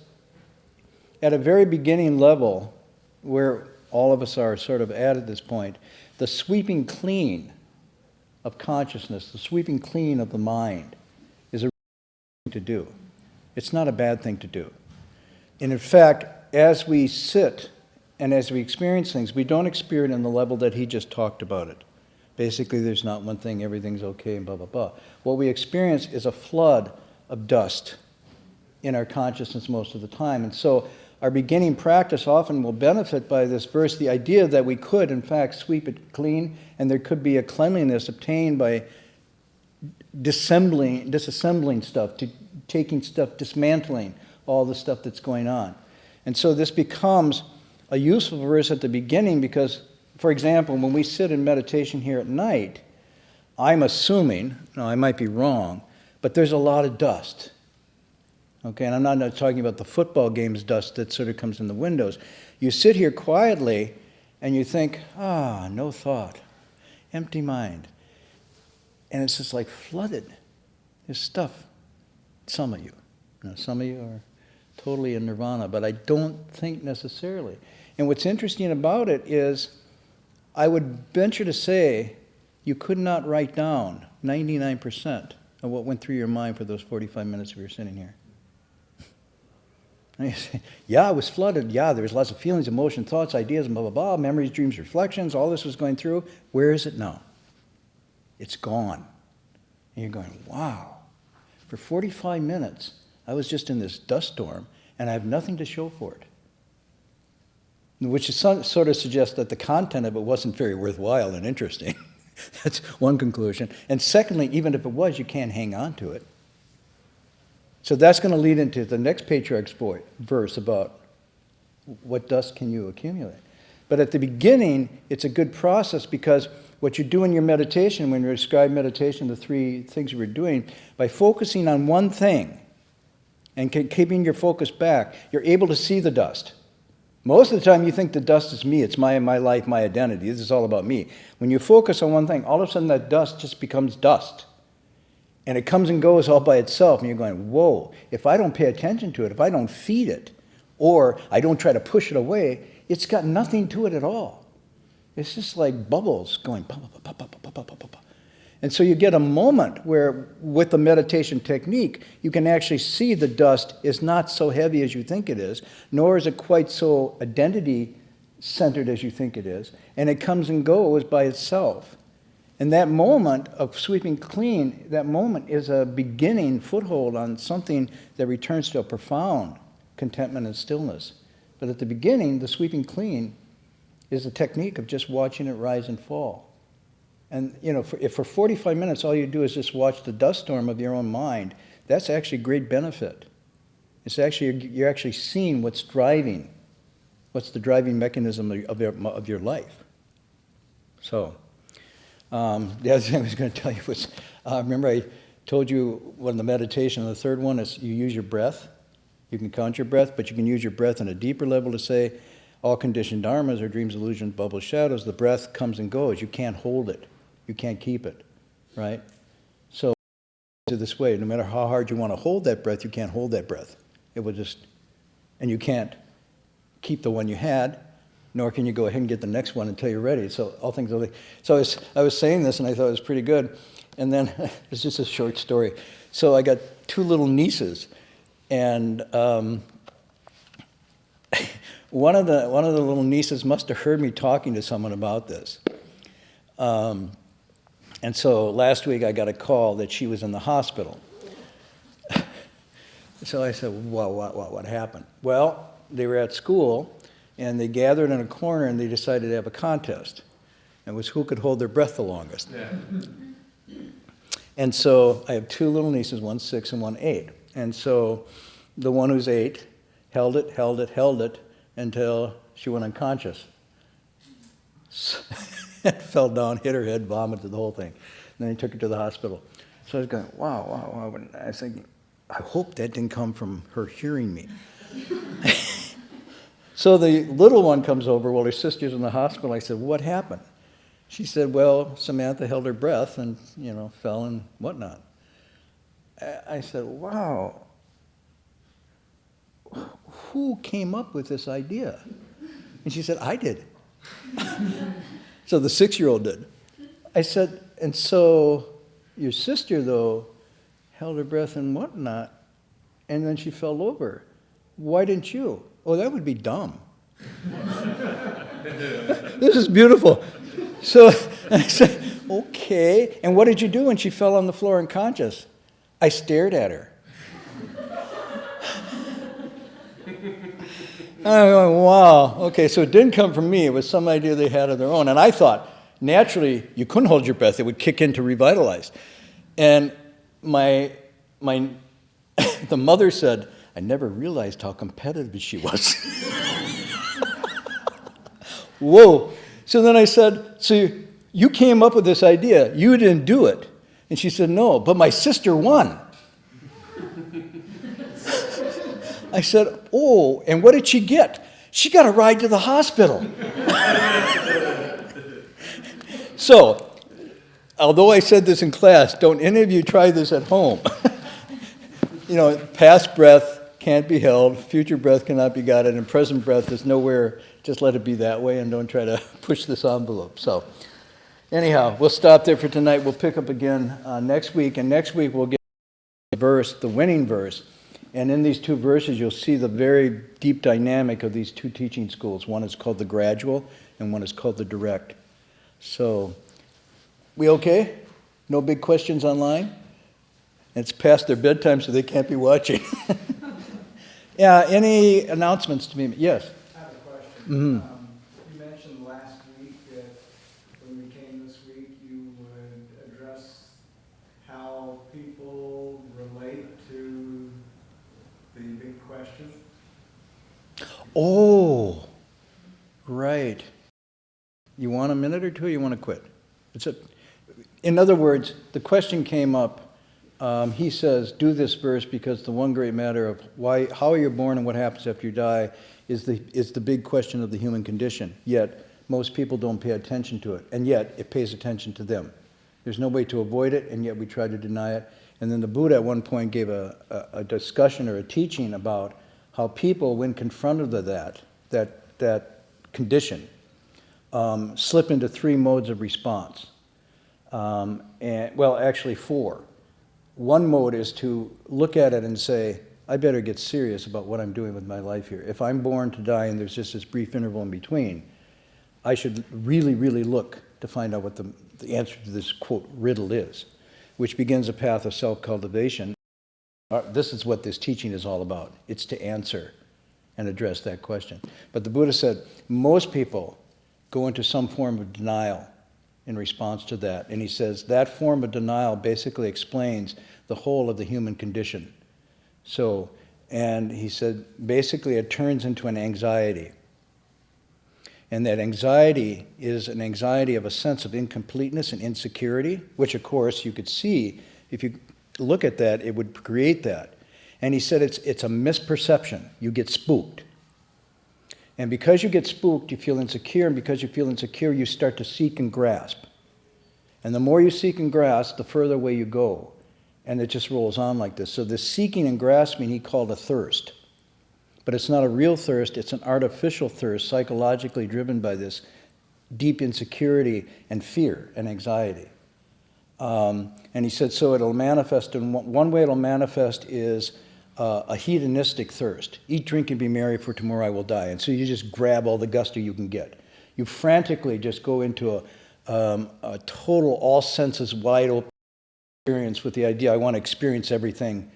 at a very beginning level, where all of us are sort of at this point, the sweeping clean of consciousness, the sweeping clean of the mind is a thing to do. It's not a bad thing to do. And in fact, as we sit and as we experience things, we don't experience it on the level that he just talked about it. Basically, there's not one thing, everything's okay, and blah, blah, blah. What we experience is a flood of dust in our consciousness most of the time. And so our beginning practice often will benefit by this verse, the idea that we could, in fact, sweep it clean, and there could be a cleanliness obtained by disassembling stuff, taking stuff, dismantling all the stuff that's going on. And so this becomes a useful verse at the beginning because, for example, when we sit in meditation here at night, I'm assuming, now I might be wrong, but there's a lot of dust. Okay, and I'm not talking about the football game's dust that sort of comes in the windows. You sit here quietly and you think, no thought, empty mind. And it's just like flooded. There's stuff. Some of you. Now, some of you are totally in nirvana, but I don't think necessarily. And what's interesting about it is, I would venture to say, you could not write down 99% of what went through your mind for those 45 minutes we were sitting here. And you say, yeah, I was flooded. Yeah, there was lots of feelings, emotions, thoughts, ideas, blah, blah, blah, memories, dreams, reflections, all this was going through. Where is it now? It's gone. And you're going, wow. For 45 minutes, I was just in this dust storm, and I have nothing to show for it. Which is sort of suggests that the content of it wasn't very worthwhile and interesting. That's one conclusion. And secondly, even if it was, you can't hang on to it. So that's going to lead into the next patriarch's verse about what dust can you accumulate. But at the beginning, it's a good process, because what you do in your meditation, when you describe meditation, the three things you were doing, by focusing on one thing and keeping your focus back, you're able to see the dust. Most of the time you think the dust is me, it's my life, my identity, this is all about me. When you focus on one thing, all of a sudden that dust just becomes dust. And it comes and goes all by itself, and you're going, whoa, if I don't pay attention to it, if I don't feed it, or I don't try to push it away, it's got nothing to it at all. It's just like bubbles going pop, pop, pop, pop, pop, pop, pop, pop. And so you get a moment where, with the meditation technique, you can actually see the dust is not so heavy as you think it is, nor is it quite so identity-centered as you think it is, and it comes and goes by itself. And that moment of sweeping clean, that moment is a beginning foothold on something that returns to a profound contentment and stillness. But at the beginning, the sweeping clean is the technique of just watching it rise and fall. And if for 45 minutes all you do is just watch the dust storm of your own mind, that's actually great benefit. It's actually, you're actually seeing what's the driving mechanism of your life. So, the other thing I was going to tell you was, remember I told you when the meditation, the third one is you use your breath. You can count your breath, but you can use your breath on a deeper level to say, all conditioned dharmas are dreams, illusions, bubbles, shadows. The breath comes and goes. You can't hold it. You can't keep it, right? So, this way, no matter how hard you want to hold that breath, you can't hold that breath. It will just, and you can't keep the one you had, nor can you go ahead and get the next one until you're ready. So all things are like, so I was saying this and I thought it was pretty good. And then it's just a short story. So I got two little nieces, and one of the little nieces must have heard me talking to someone about this. And so last week I got a call that she was in the hospital. So I said, well, what happened? Well, they were at school, and they gathered in a corner, and they decided to have a contest. It was who could hold their breath the longest. Yeah. And so I have two little nieces, one 6 and one 8. And so the one who's 8 held it until she went unconscious. Fell down, hit her head, vomited, the whole thing. And then he took her to the hospital. So I was going, wow. And I was thinking, I hope that didn't come from her hearing me. So the little one comes over while her sister's in the hospital. I said, what happened? She said, well, Samantha held her breath and, fell and whatnot. I said, wow. Who came up with this idea? And she said, I did. So the 6-year-old did. I said, and so your sister, though, held her breath and whatnot, and then she fell over. Why didn't you? Oh, that would be dumb. This is beautiful. So I said, okay. And what did you do when she fell on the floor unconscious? I stared at her. I'm going, wow. Okay, so it didn't come from me. It was some idea they had of their own. And I thought, naturally, you couldn't hold your breath. It would kick in to revitalize. And the mother said, I never realized how competitive she was. Whoa. So then I said, so you came up with this idea. You didn't do it. And she said, no, but my sister won. I said, oh, and what did she get? She got a ride to the hospital. So, although I said this in class, don't any of you try this at home. Past breath can't be held, future breath cannot be guided, and present breath is nowhere. Just let it be that way and don't try to push this envelope. So, anyhow, we'll stop there for tonight. We'll pick up again next week, and next week we'll get the verse, the winning verse. And in these two verses, you'll see the very deep dynamic of these two teaching schools. One is called the gradual, and one is called the direct. So, we okay? No big questions online? It's past their bedtime, so they can't be watching. Yeah, any announcements to me? Yes? I have a question. Mm-hmm. You mentioned last week that when we came this week, you would address how people relate to the big question. Oh, right. You want a minute or two, or you want to quit? In other words, the question came up. He says, do this verse because the one great matter of how you're born and what happens after you die is the big question of the human condition. Yet, most people don't pay attention to it, and yet it pays attention to them. There's no way to avoid it, and yet we try to deny it. And then the Buddha at one point gave a discussion or a teaching about how people, when confronted with that condition, slip into three modes of response. Actually four. One mode is to look at it and say, I better get serious about what I'm doing with my life here. If I'm born to die and there's just this brief interval in between, I should really, really look to find out what the answer to this, quote, riddle is, which begins a path of self-cultivation. This is what this teaching is all about. It's to answer and address that question. But the Buddha said, most people go into some form of denial in response to that. And he says that form of denial basically explains the whole of the human condition. So, and he said, basically it turns into an anxiety. And that anxiety is an anxiety of a sense of incompleteness and insecurity, which of course you could see, if you look at that, it would create that. And he said it's a misperception. You get spooked. And because you get spooked, you feel insecure, and because you feel insecure, you start to seek and grasp. And the more you seek and grasp, the further away you go. And it just rolls on like this. So this seeking and grasping he called a thirst. But it's not a real thirst, it's an artificial thirst, psychologically driven by this deep insecurity and fear and anxiety. And he said, so it'll manifest, in one way it'll manifest is a hedonistic thirst. Eat, drink, and be merry, for tomorrow I will die. And so you just grab all the gusto you can get. You frantically just go into a total, all senses wide open experience with the idea, I want to experience everything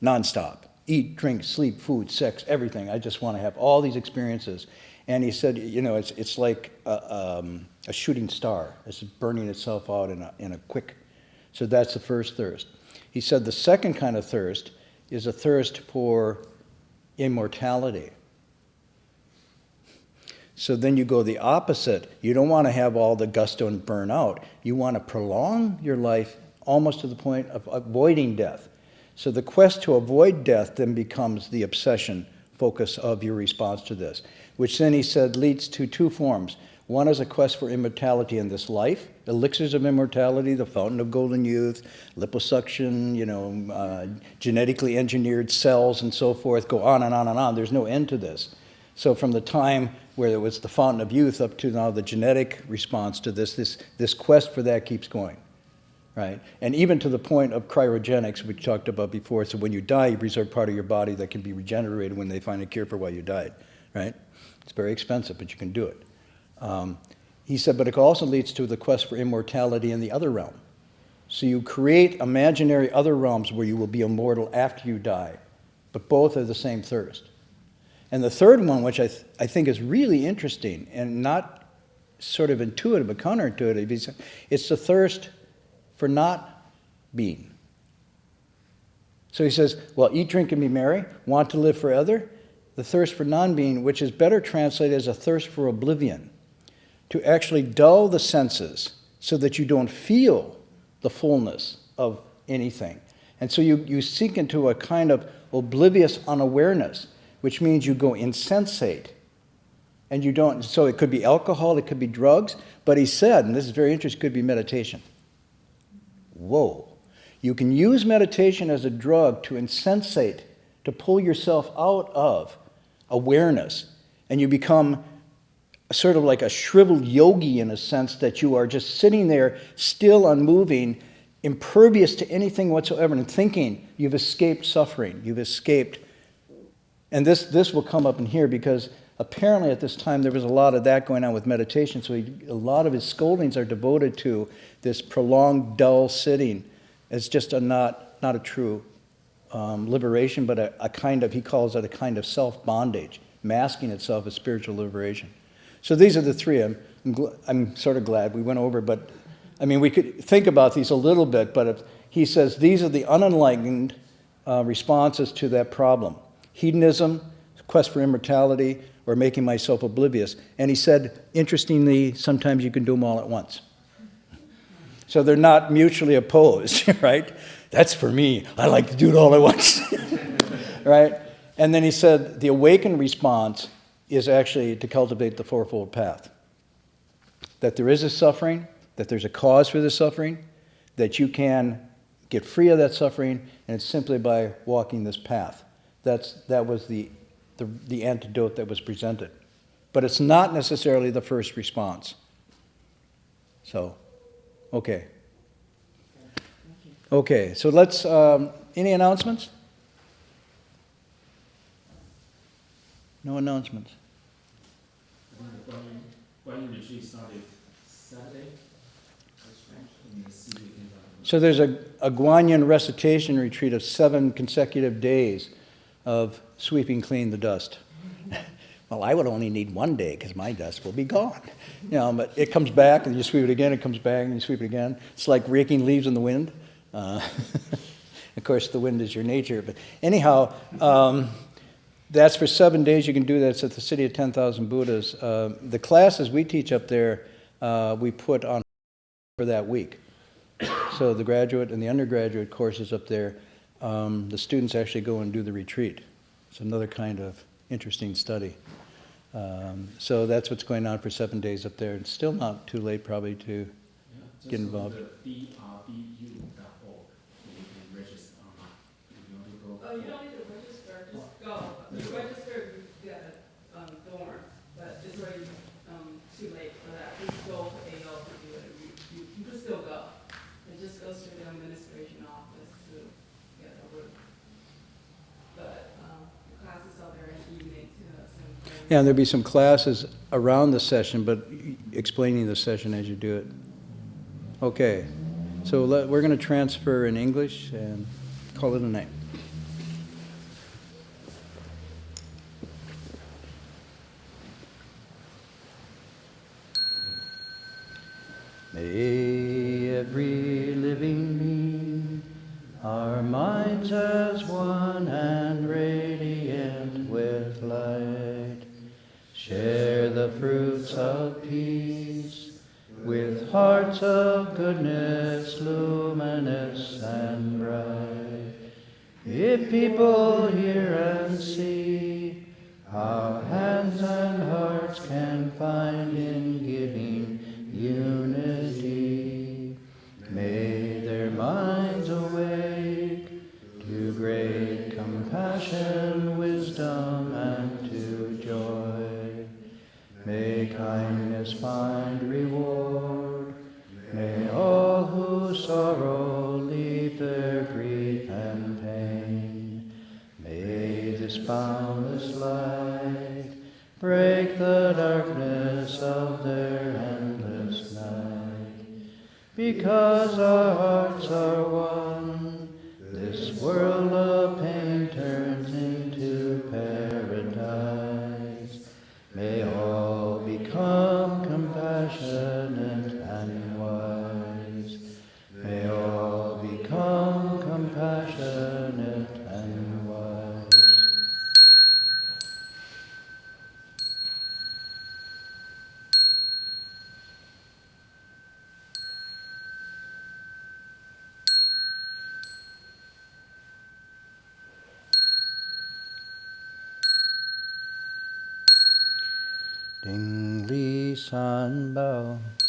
nonstop. Eat, drink, sleep, food, sex, everything. I just want to have all these experiences. And he said, it's like a shooting star. It's burning itself out in a quick. So that's the first thirst. He said the second kind of thirst is a thirst for immortality. So then you go the opposite. You don't want to have all the gusto and burn out. You want to prolong your life almost to the point of avoiding death. So the quest to avoid death then becomes the obsession focus of your response to this, which then he said leads to two forms. One is a quest for immortality in this life, elixirs of immortality, the fountain of golden youth, liposuction, genetically engineered cells and so forth, go on and on and on. There's no end to this. So from the time where it was the fountain of youth up to now the genetic response to this quest for that keeps going, right? And even to the point of cryogenics, which we talked about before. So when you die, you preserve part of your body that can be regenerated when they find a cure for why you died, right? It's very expensive, but you can do it. He said, but it also leads to the quest for immortality in the other realm. So you create imaginary other realms where you will be immortal after you die, but both are the same thirst. And the third one, which I think is really interesting and not sort of intuitive but counterintuitive, it's the thirst for not being. So he says, well, eat, drink, and be merry, want to live forever. The thirst for non-being, which is better translated as a thirst for oblivion. to actually dull the senses so that you don't feel the fullness of anything. And so you sink into a kind of oblivious unawareness, which means you go insensate. And you don't, so it could be alcohol, it could be drugs, but he said, and this is very interesting, it could be meditation. Whoa. You can use meditation as a drug to insensate, to pull yourself out of awareness, and you become sort of like a shriveled yogi in a sense that you are just sitting there, still unmoving, impervious to anything whatsoever, and thinking you've escaped suffering, you've escaped. And this will come up in here because apparently at this time there was a lot of that going on with meditation, so a lot of his scoldings are devoted to this prolonged, dull sitting as just not a true liberation, but a kind of, he calls it a kind of self-bondage, masking itself as spiritual liberation. So these are the three. I'm sort of glad we went over, but I mean, we could think about these a little bit, but he says these are the unenlightened responses to that problem. Hedonism, quest for immortality, or making myself oblivious. And he said, interestingly, sometimes you can do them all at once. So they're not mutually opposed, right? That's for me. I like to do it all at once, right? And then he said the awakened response is actually to cultivate the fourfold path. That there is a suffering, that there's a cause for the suffering, that you can get free of that suffering, and it's simply by walking this path. That was the antidote that was presented. But it's not necessarily the first response. So, okay. Okay, so let's, any announcements? No announcements. The Guanyin retreat started Saturday. In the city in So there's a Guanyin recitation retreat of 7 consecutive days of sweeping clean the dust. Well, I would only need 1 day because my dust will be gone. You know, but it comes back and you sweep it again, it comes back and you sweep it again. It's like raking leaves in the wind. Of course, the wind is your nature. But anyhow, that's for 7 days. You can do that. It's at the City of 10,000 Buddhas. The classes we teach up there, we put on for that week. So the graduate and the undergraduate courses up there, the students actually go and do the retreat. It's another kind of interesting study. So that's what's going on for 7 days up there. It's still not too late probably to get involved. brbu.org. You can register online. If you want to go. Oh, you don't need to register, just go. You register, you get a dorm, but it's already too late for that. Just go to AO to do it. You can still go. It just goes to the administration office to get a room. But the classes are there in the evening too. Yeah, and there'll be some classes around the session, but explaining the session as you do it. Okay, so we're going to transfer in English and call it a night. May every living being, our minds as one and radiant with light, share the fruits of peace with hearts of goodness, luminous and bright. If people hear and see how hands and hearts can find in giving unity, may their minds awake to great compassion, wisdom, and to joy. May kindness find reward. May all who sorrow leave their grief and pain. May this boundless light break the darkness of their endless night. Because our hearts are one, this world of pain turns into paradise. May all become compassionate and wise. May all become compassionate and wise. Ping Li San Bao.